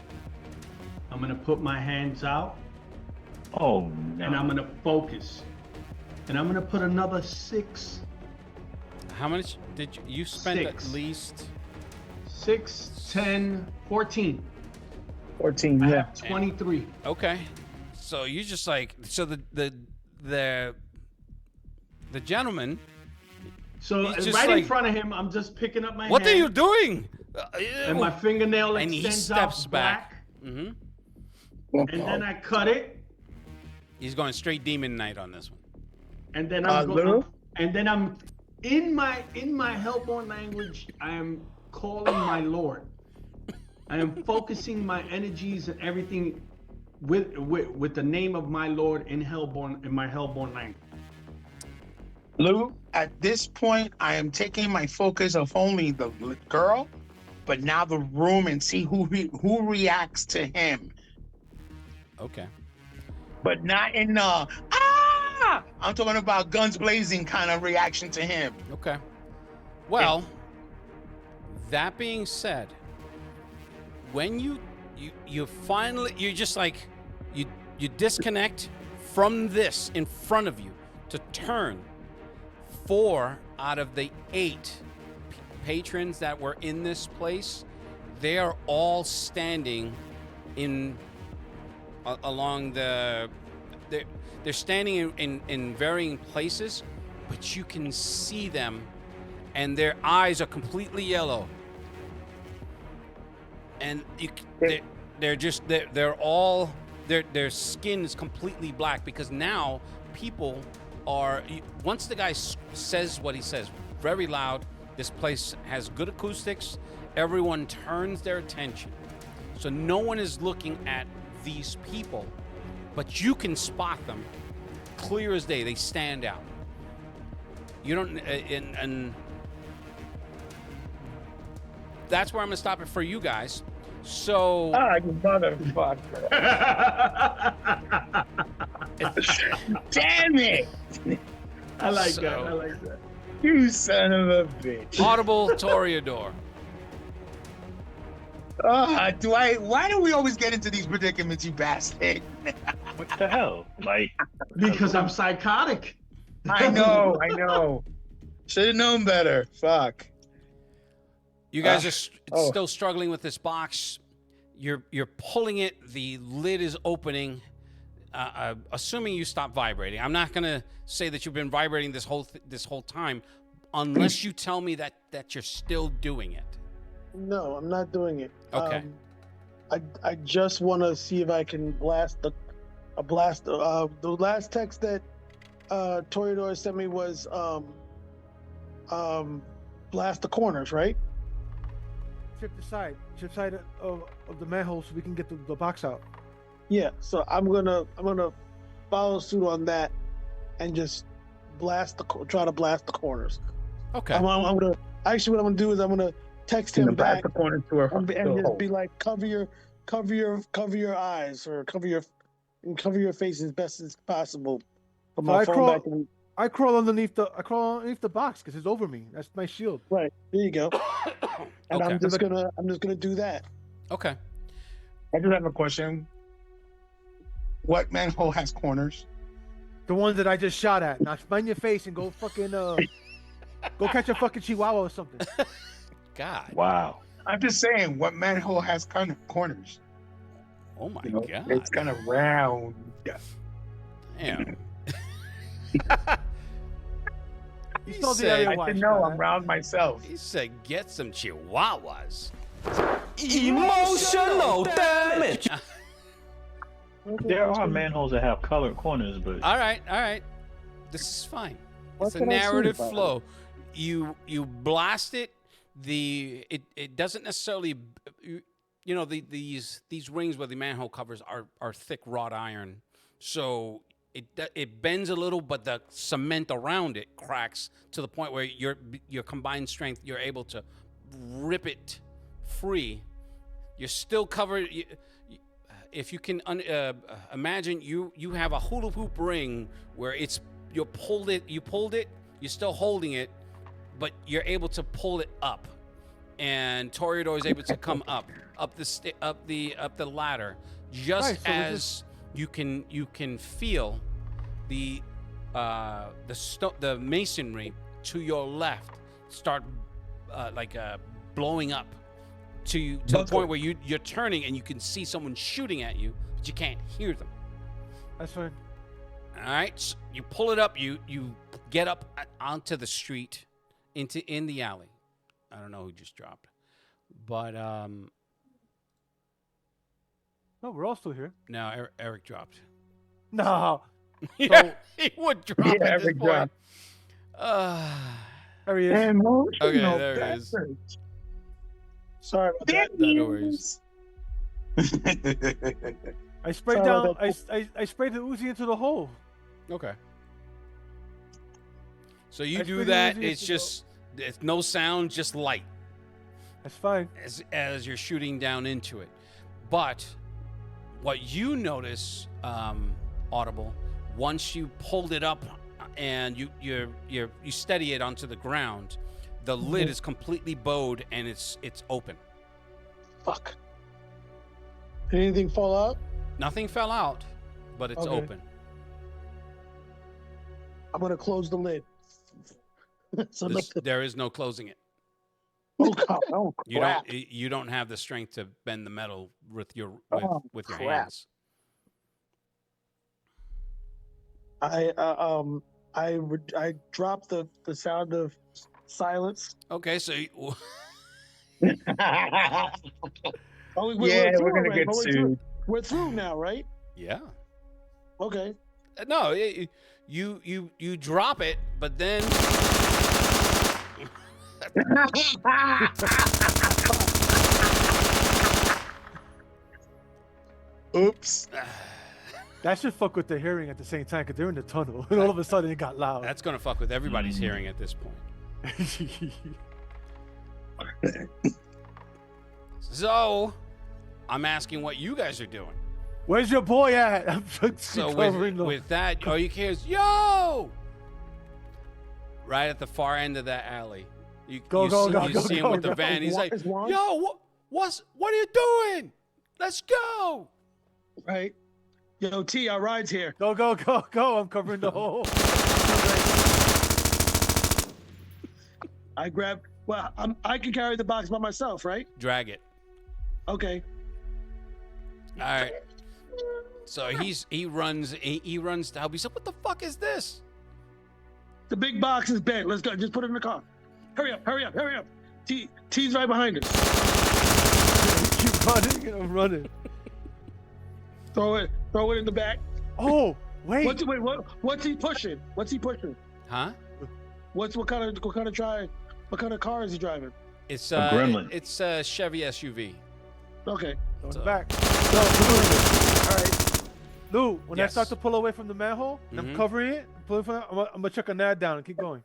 I'm gonna put my hands out. Oh no. And I'm gonna focus. And I'm gonna put another 6. How much did you spent 6. at least? 6, 10, 14. 14, I yeah. have 23. Okay. So you just like the gentleman. So he's just right like, in front of him, I'm just picking up my what hand. are you doing? And my fingernail and he extends steps out back. black. Mm-hmm. And then I cut it. He's going straight Demon Knight on this one. And then I'm going. And then I'm in my Hellborn language. I am calling my Lord. I am focusing my energies and everything with the name of my Lord in my Hellborn language. Lou, at this point, I am taking my focus of only the girl, but now the room and see who reacts to him. Okay. But not in I'm talking about guns blazing kind of reaction to him. Okay. Well, that being said, when you finally, you're just like, you disconnect from this in front of you to turn. 4 out of the 8 patrons that were in this place, they are all standing along the. They're standing in varying places, but you can see them, and their eyes are completely yellow, and they're all their skin is completely black because now people are, once the guy says what he says very loud, this place has good acoustics, everyone turns their attention. So no one is looking at these people, but you can spot them clear as day. They stand out. You don't, and that's where I'm gonna stop it for you guys. So. You motherfucker. Damn it. I like that. You son of a bitch. Audible Toreador. Why do we always get into these predicaments, you bastard? What the hell? Like, because I'm psychotic. I know. Should have known better. Fuck. You guys are still struggling with this box. You're pulling it. The lid is opening. Assuming you stop vibrating. I'm not gonna say that you've been vibrating this whole time, unless you tell me that you're still doing it. No, I'm not doing it. Okay. I just want to see if I can blast the last text that Toreador sent me was blast the corners, right? Chip the side of the manhole so we can get the box out. Yeah, so I'm gonna follow suit on that and just try to blast the corners. Okay. I'm gonna actually what I'm gonna do is I'm gonna text him back the corner to her, and just be like, cover your eyes or cover your face as best as possible. Put my phone back in. I crawl underneath the box because it's over me. That's my shield. Right, there you go. And Okay. I'm just gonna do that. Okay. I do have a question. What manhole has corners? The one that I just shot at. Now mind your face and go fucking go catch a fucking chihuahua or something. God. wow. I'm just saying, what manhole has kind of corners? Oh my God. It's kind of round. Damn. You He know the said- area I watch didn't know. guy. I'm round myself. He said, "Get some chihuahuas." Emotional damage. There are manholes that have colored corners, but All right. This is fine. What It's a can I see narrative about it? flow. You blast it. It doesn't necessarily, these rings where the manhole covers are thick wrought iron, so it bends a little, but the cement around it cracks to the point where your combined strength, you're able to rip it free. You're still covered. If you can imagine, you have a hula hoop ring where you pulled it, you're still holding it, but you're able to pull it up, and Toreador is able to come up the ladder, just Right, so as you can feel the masonry to your left start blowing up to the point where you're turning and you can see someone shooting at you, but you can't hear them. That's fine. All right, so you pull it up. You get up onto the street, in the alley. I don't know who just dropped, but No, we're all still here. no, Eric dropped. No. Yeah, he would drop Yeah, at this Eric point. There he is. Emotional Okay, there it is. damage. Sorry about that. No worries. I sprayed Sorry down. about that. I sprayed the Uzi into the hole. Okay. So you That's do pretty that. easy It's to just it's no sound, just light That's fine. as you're shooting down into it. But what you notice, Audible, once you pulled it up and you steady it onto the ground, the lid is completely bowed and it's open. Fuck. Did anything fall out? Nothing fell out, but it's Okay. open. I'm gonna close the lid. So There is no closing it. oh, God, oh, crap. You don't have the strength to bend the metal with your Oh, with your crap. hands. I dropped the sound of silence. Okay, so Oh, Yeah, through we're gonna already. get Oh, sued. We're through now, right? yeah. Okay. No, you drop it, but then Oops. That should fuck with the hearing at the same time because they're in the tunnel, and all of a sudden it got loud. that's gonna fuck with everybody's hearing at this point. So, I'm asking what you guys are doing. Where's your boy at? I'm So covering with that, all you hear is "Yo!" right at the far end of that alley. You see him with the van. He's like, "Yo, what are you doing? Let's go!" Right. Yo, T, our ride's here. Go! I'm covering the hole. I grab. Well, I can carry the box by myself, right? Drag it. Okay. All right. So he runs to help. He said, "What the fuck is this?" The big box is bent. Let's go. Just put it in the car. Hurry up. T's right behind us. Keep running, and I'm running. Throw it in the back. Oh, wait. What's he pushing? Huh? What kind of car is he driving? It's A Gremlin. It's a Chevy SUV. Okay. Go in So- the back. All right. Lou, when I Yes. start to pull away from the manhole, and I'm covering it, I'm gonna check a NAD down and keep going.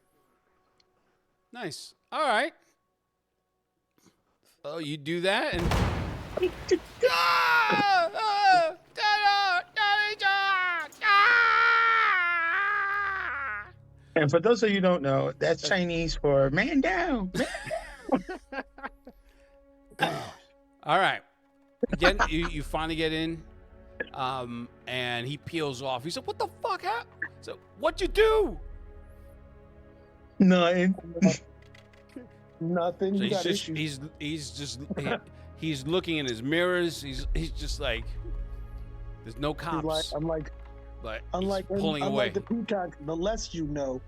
Nice. All right. So you do that and. And for those of you who don't know, that's Chinese for man down. All right. You finally get in, and he peels off. He said, "What the fuck happened?" So what'd you do? Nothing. Nothing. So You got issues. he's looking in his mirrors. He's just like, there's no cops. I'm like, but unlike he's pulling away. the peacock, the less you know.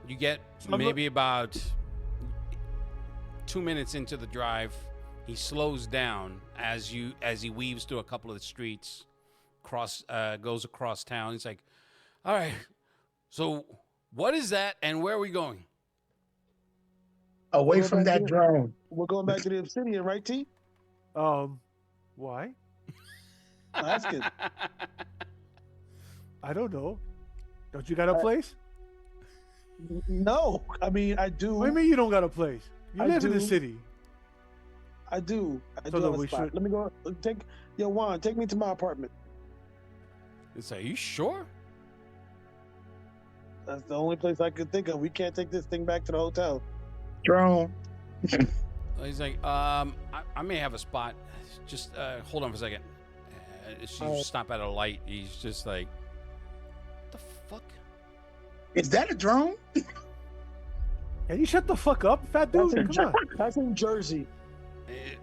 You get maybe about 2 minutes into the drive. He slows down as he weaves through a couple of the streets, goes across town. He's like, "All right, so what is that, and where are we going?" Away from that drone. We're going back to the Obsidian, right, T? Why? That's good. I don't know. Don't you got a place? No, I mean I do. What do you mean you don't got a place? You live in the city. I do. I do So have a spot. Let me go. Juan, take me to my apartment. It's like, are you sure? That's the only place I could think of. We can't take this thing back to the hotel. Drone. He's like, I may have a spot. Just hold on for a second. She stop at a light. He's just like, what the fuck? Is that a drone? Can you shut the fuck up, fat dude? Come on. That's in Jersey.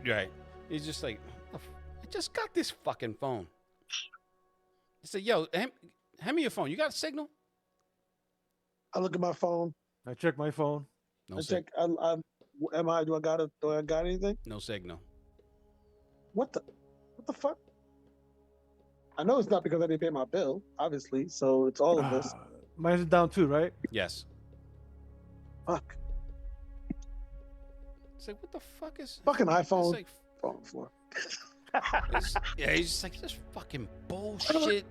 Right. He's just like, I just got this fucking phone. He said, yo, hand me your phone. You got a signal? I look at my phone. I check my phone. No I signal. check. Do I got anything? No signal. What the fuck? I know it's not because I didn't pay my bill, obviously. So it's all of this. Mine's down too, right? Yes. Fuck. It's like, what the fuck is fucking iPhone? It's like, phone for. Yeah, he's just like, this fucking bullshit.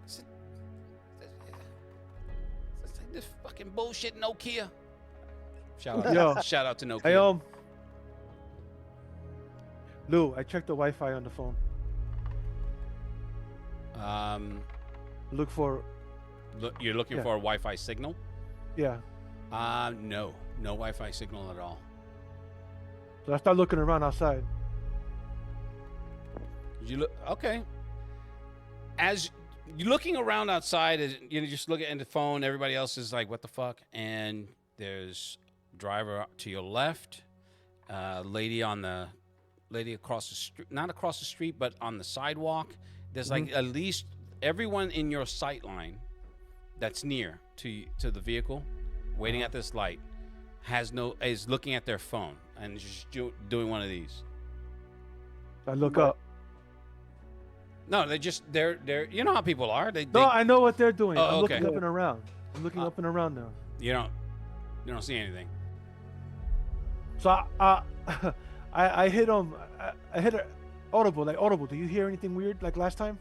It's like this fucking bullshit Nokia. Shout out to Nokia. Hey, Lou, I checked the Wi-Fi on the phone. Look for. You're looking for a Wi-Fi signal? Yeah. No Wi-Fi signal at all. So I start looking around outside. You look okay. As you're looking around outside, you just look at the phone. Everybody else is like, "What the fuck?" And there's a driver to your left, lady across the street, not across the street, but on the sidewalk. There's like at least everyone in your sight line that's near to the vehicle, waiting at this light, is looking at their phone and just doing one of these. I look up. No, they're you know how people are. No, I know what they're doing. I'm okay. looking up and around. I'm looking up and around now. You don't see anything. So I hit I hit audible. Like audible. Do you hear anything weird like last time?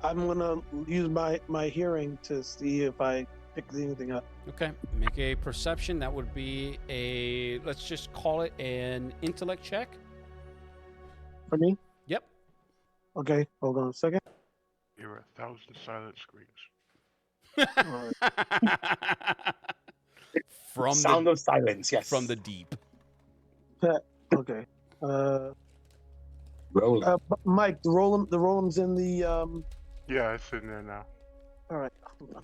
I'm gonna use my hearing to see if I pick anything up. Okay, make a perception. That would be let's just call it an intellect check. For me? Yep. Okay, hold on a second. Hear 1,000 silent screams. From sound of silence, yes. From the deep. Okay. Mike, the roll'em's in the Yeah, it's in there now. All right. Hold on.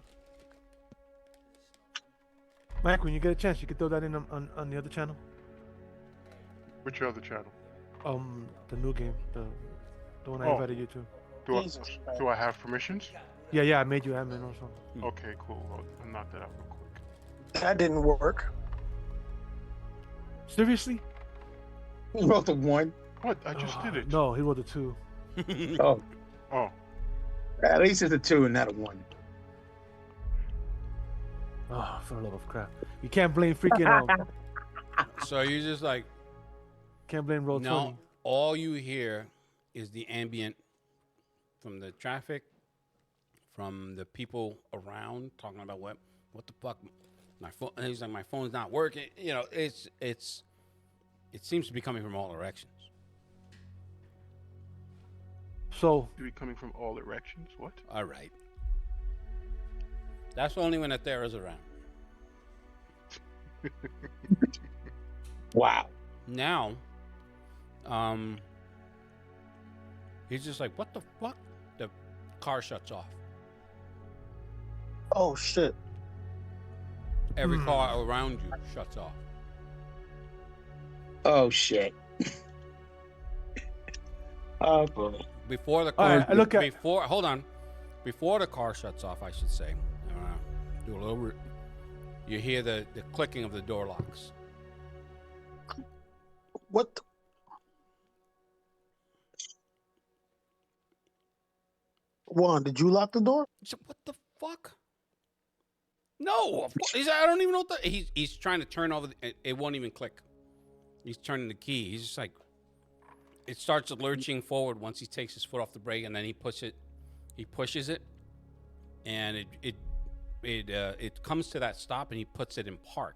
Mike, when you get a chance, you could throw that in on the other channel. Which other channel? The new game, the one I invited you to. Do I have permissions? Yeah, I made you admin also. Okay, cool. I'll knock that out real quick. That didn't work. Seriously? He rolled a 1. What? I just did it. No, he rolled a 2. Oh. At least it's a 2 and not a 1. Oh, for the love of crap! You can't blame freaking So you just like can't blame roll 20. No, all you hear is the ambient from the traffic, from the people around talking about what the fuck. My phone. He's like, my phone's not working. You know, it seems to be coming from all directions. So to be coming from all directions. What? All right. That's only when Athera's around. Wow. Now, he's just like, what the fuck? The car shuts off. Oh shit. Every car around you shuts off. Oh shit. Oh boy. Before the car, right, before the car shuts off, I should say. Do a little. You hear the clicking of the door locks. What? Juan, did you lock the door? He said, "What the fuck?" No, of course. I don't even know what he's trying to turn over. It won't even click. He's turning the key. He's just like, it starts lurching forward once he takes his foot off the brake, and then he pushes it, and it comes to that stop, and he puts it in park.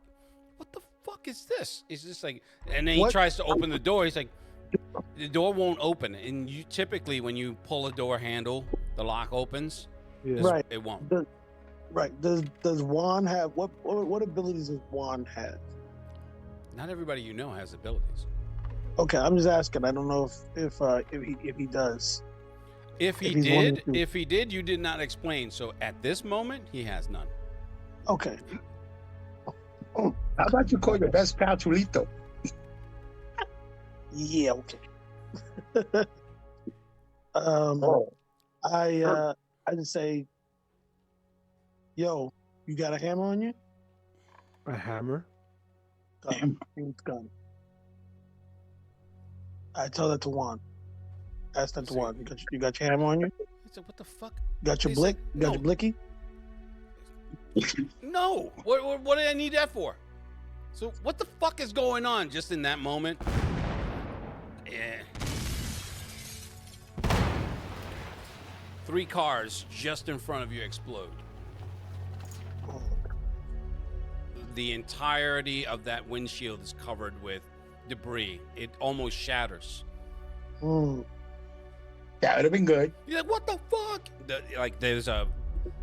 What the fuck is this? It's just like, and then he tries to open the door. He's like, the door won't open, and you typically when you pull a door handle, the lock opens. Yeah. Right. It won't. Does Juan have what abilities does Juan have? Not everybody you know has abilities. Okay, I'm just asking. I don't know if he does. If he did, you did not explain. So at this moment, he has none. Okay. How about you call your best pal Chulito? Yeah. Okay. I just say, yo, you got a hammer on you? A hammer? Gun. I tell that to Juan. Ask that to Juan. You got your hammer on you? He said, "What the fuck? Got your blick? You got your blicky?" No. What did I need that for? So what the fuck is going on just in that moment? Yeah. 3 cars just in front of you explode. The entirety of that windshield is covered with debris. It almost shatters. That would have been good. You're like, what the fuck? There's a,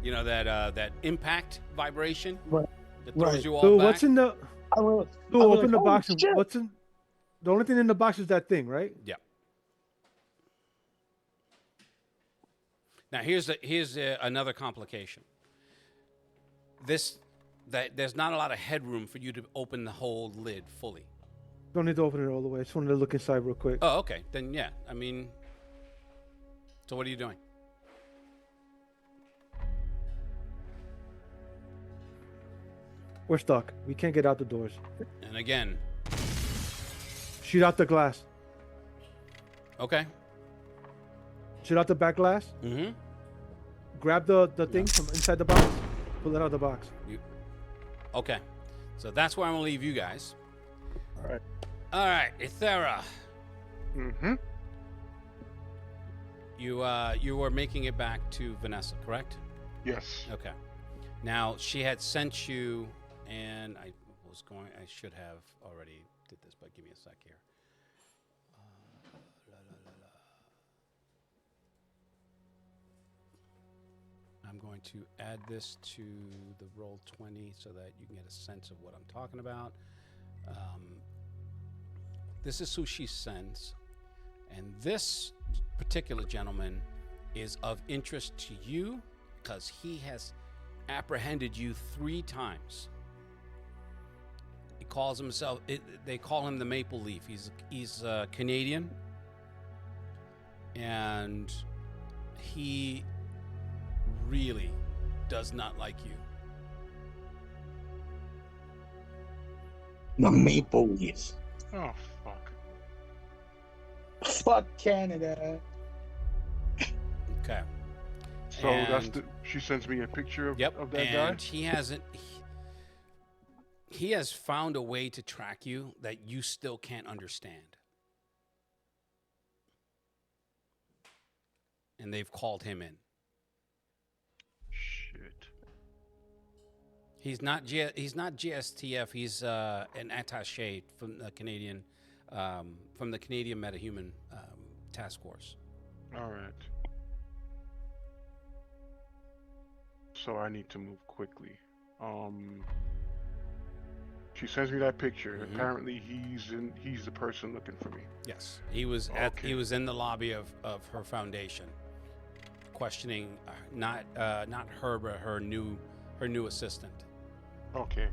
that impact vibration that throws you all so back. What's in the? Open the box. What's in? The only thing in the box is that thing, right? Yeah. Now here's another complication. There's not a lot of headroom for you to open the whole lid fully. Don't need to open it all the way. I just wanted to look inside real quick. Oh, okay. Then yeah. I mean, so what are you doing? We're stuck. We can't get out the doors. And again, shoot out the glass. Okay. Shoot out the back glass. Mm-hmm. Grab the thing from inside the box. Pull it out of the box. Okay. So that's where I'm gonna leave you guys. All right, Ithera. Mm-hmm. You were making it back to Vanessa, correct? Yes. Okay. Now she had sent you, and I should have already did this, but give me a sec here. I'm going to add this to the Roll20 so that you can get a sense of what I'm talking about. This is who she sends, and this particular gentleman is of interest to you because he has apprehended you 3 times. He calls himself, they call him the Maple Leaf. He's Canadian, and he really does not like you. The Maple Leaf. Oh, fuck. Fuck Canada. Okay. So she sends me a picture of that guy? And he has found a way to track you that you still can't understand. And they've called him in. Shit. He's not GSTF. He's an attaché from the Canadian MetaHuman Task Force. All right. So I need to move quickly. She sends me that picture. Mm-hmm. Apparently, he's the person looking for me. Yes, he was in the lobby of her foundation, questioning not her but her new assistant. Okay.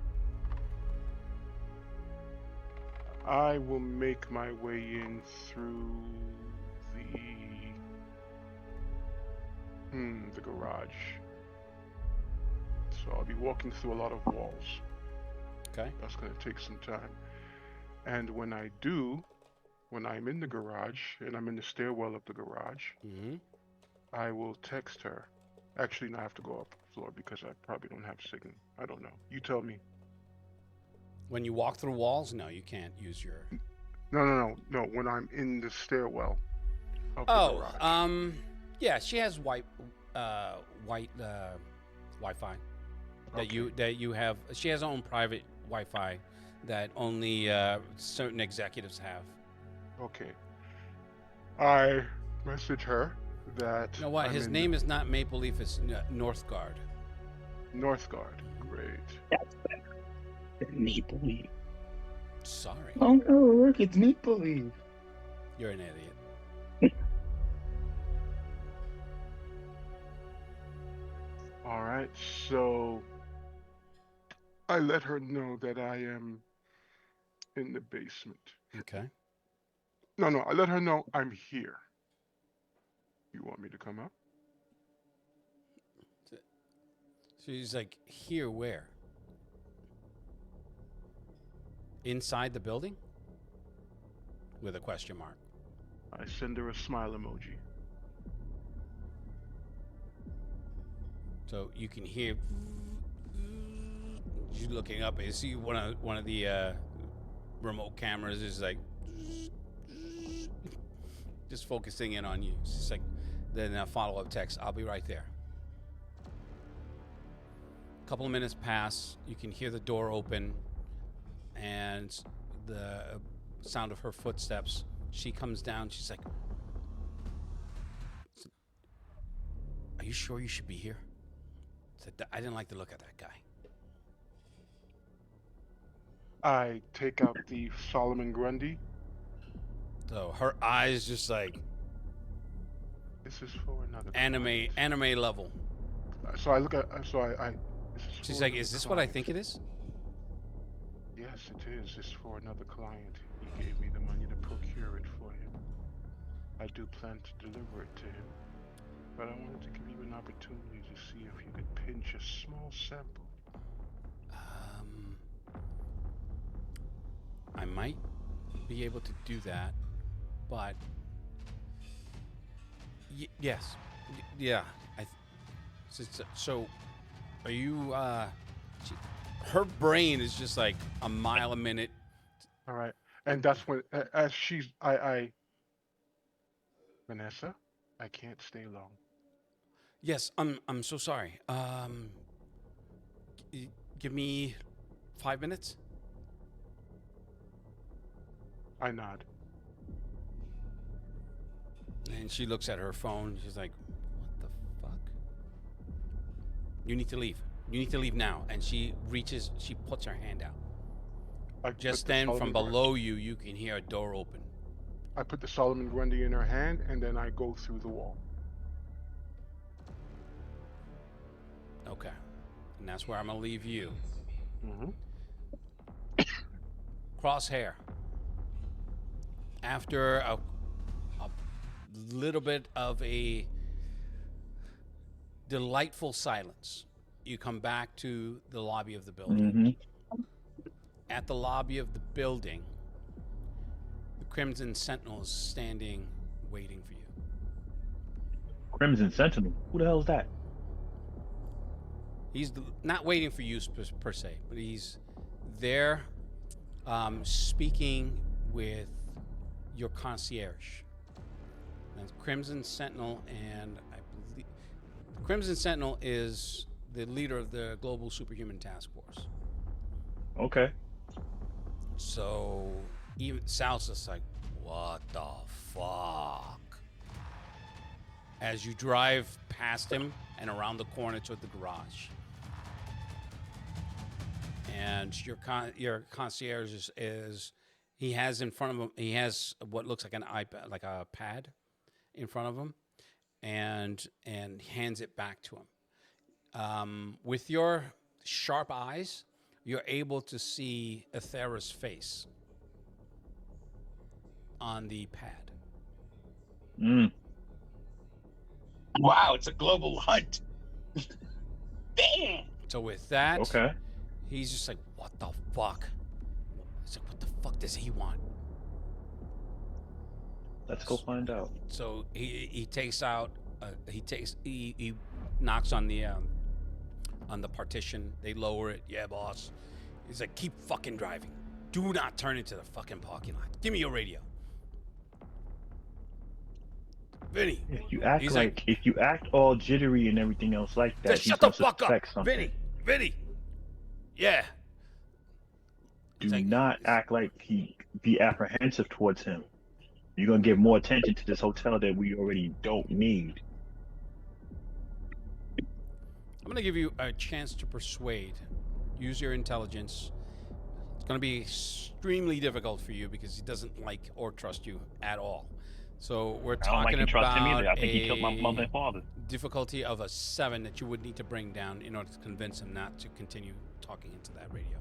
I will make my way in through the garage. So I'll be walking through a lot of walls. Okay. That's going to take some time. And when I'm in the garage and I'm in the stairwell of the garage, I will text her. Actually, no, I have to go up the floor because I probably don't have signal. I don't know. You tell me. When you walk through walls, no, you can't use your. No. When I'm in the stairwell of the garage. Yeah, she has white Wi-Fi that you have. She has her own private Wi-Fi that only certain executives have. Okay. I message her that. You know what? His name is not Maple Leaf. It's Northgard. Northgard. Great. That's better than Maple Leaf. Sorry. Oh no, look, it's Maple Leaf. You're an idiot. All right, so I let her know that I am in the basement. Okay. No, I let her know I'm here. You want me to come up? She's like, here where? Inside the building? With a question mark. I send her a smile emoji. So you can hear. She's looking up and you see one of the remote cameras is like just focusing in on you. It's just like then a follow-up text. I'll be right there. A couple of minutes pass. You can hear the door open and the sound of her footsteps. She comes down. She's like, "Are you sure you should be here?" I didn't like the look of that guy. I take out the Solomon Grundy. So her eyes just like this is for another anime level. So I look at she's like, is this what I think it is? Yes, it is. It's for another client. He gave me the money to procure it for him. I do plan to deliver it to him. But I wanted to give you an opportunity to see if you could pinch a small sample. I might be able to do that, but yes, yeah. So, are you? Her brain is just like a mile a minute. All right, and that's when, as she's, Vanessa, I can't stay long. Yes, I'm so sorry. Give me 5 minutes. I nod. And she looks at her phone. She's like, what the fuck? You need to leave. You need to leave now. And she puts her hand out. Just then, from below you can hear a door open. I put the Solomon Grundy in her hand, and then I go through the wall. Okay. And that's where I'm going to leave you. Crosshair. After a little bit of a delightful silence, you come back to the lobby of the building. At the lobby of the building, the Crimson Sentinel is standing, waiting for you. Crimson Sentinel? Who the hell is that? He's not waiting for you per se, but he's there speaking with your concierge. That's Crimson Sentinel, and I believe Crimson Sentinel is the leader of the Global Superhuman Task Force. Okay. So even Sal's just like, what the fuck? As you drive past him and around the corner toward the garage. And your concierge is he has in front of him, he has what looks like an iPad, like a pad in front of him, and hands it back to him. With your sharp eyes, you're able to see Ethera's face on the pad. Wow, it's a global hunt. Damn. So with that, Okay. he's just like, what the fuck? He's like, what the fuck does he want? Let's go find out. So he takes out, he knocks on the partition. They lower it. Yeah, boss. He's like, keep fucking driving. Do not turn into the fucking parking lot. Give me your radio. Vinny. If you act all jittery and everything else like that, Just shut the fuck up, Vinny. Yeah. Do not act like be apprehensive towards him. You're gonna give more attention to this hotel that we already don't need. I'm gonna give you a chance to persuade. Use your intelligence. It's gonna be extremely difficult for you because he doesn't like or trust you at all. So we're talking about I think he killed my mother and father. Difficulty of a 7 that you would need to bring down in order to convince him not to continue talking into that radio.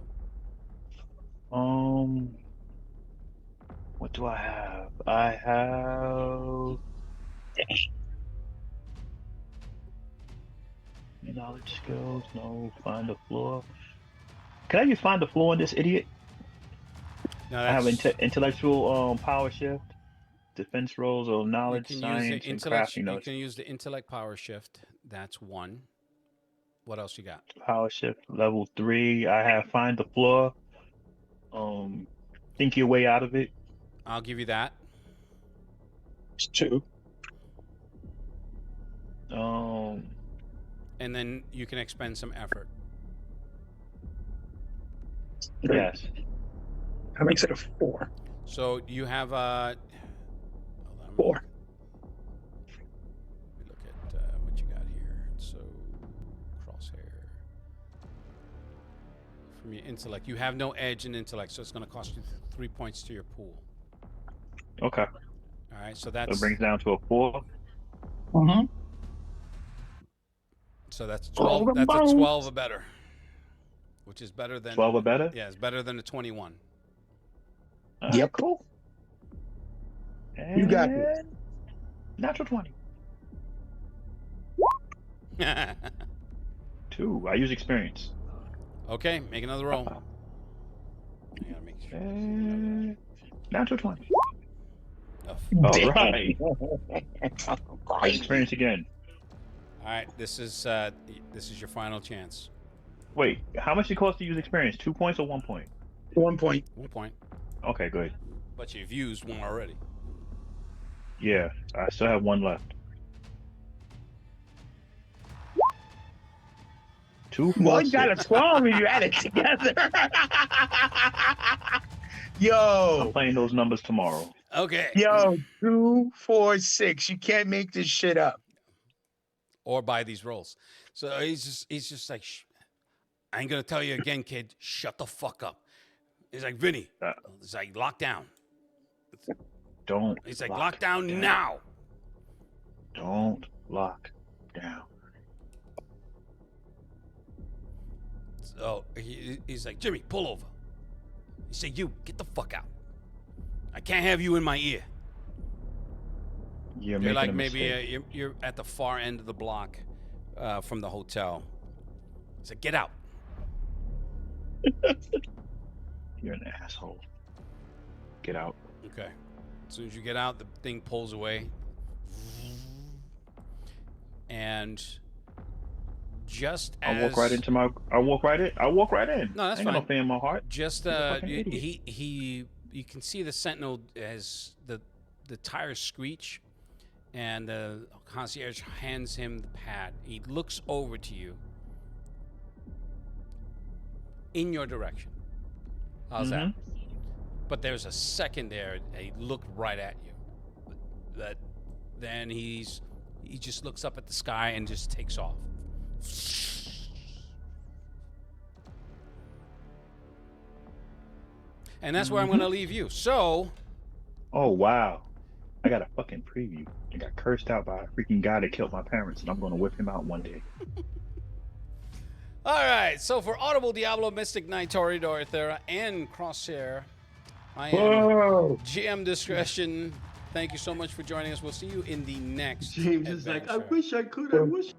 What do I have? I have knowledge skills. No, find the floor. Can I just find the floor in this idiot? No, I have intellectual power shift, defense rolls of knowledge, science, and crafting. You can use the intellect power shift. That's 1. What else you got? Power shift level 3. I have find the floor. Think your way out of it. I'll give you that. It's 2. And then you can expend some effort. Yes. That makes it a 4. So you have 4. Let me look at what you got here. So crosshair. From your intellect, you have no edge in intellect, so it's going to cost you 3 points to your pool. Okay. All right, so that's. So it brings down to a 4. Mm-hmm. So that's 12. That's a 12 or better, which is better than 12 or better. Yeah, it's better than a 21. Yep. Cool. And you got it. Natural 20. 2. I use experience. Okay, make another roll. I gotta make sure. Natural 20. Oh. All right. Experience again. All right, this is your final chance. Wait, how much it cost to use experience? 2 points or 1 point? 1 point. 1 point. Okay, good. But you've used 1 already. Yeah, I still have 1 left. 2, 4, Well, you got a 12 if you add it together. Yo. I'm playing those numbers tomorrow. Okay. Yo, 2, 4, 6. You can't make this shit up. Or buy these rolls. So he's just like, I ain't gonna tell you again, kid. Shut the fuck up. He's like, Vinny. He's like, lock down. Don't. He's like, lock down now. Don't lock down. So he's like, Jimmy, pull over. He said, you get the fuck out. I can't have you in my ear. You're like a maybe you're at the far end of the block from the hotel. He said, get out. You're an asshole. Get out. Okay. As soon as you get out, the thing pulls away. And just as I walk right in. No, that's I ain't fine. got no fear in my heart. Just you can see the sentinel as the tires screech, and the concierge hands him the pad. He looks over to you in your direction. How's that? But there's a second there. He looked right at you. Then he just looks up at the sky and just takes off. And that's where I'm going to leave you. So. Oh, wow. I got a fucking preview. I got cursed out by a freaking guy that killed my parents, and I'm going to whip him out one day. All right. So for Audible, Diablo, Mystic Knight, Toreador, Ethera, and Crosshair, I am GM Discretion. Thank you so much for joining us. We'll see you in the next James is like, I wish I could.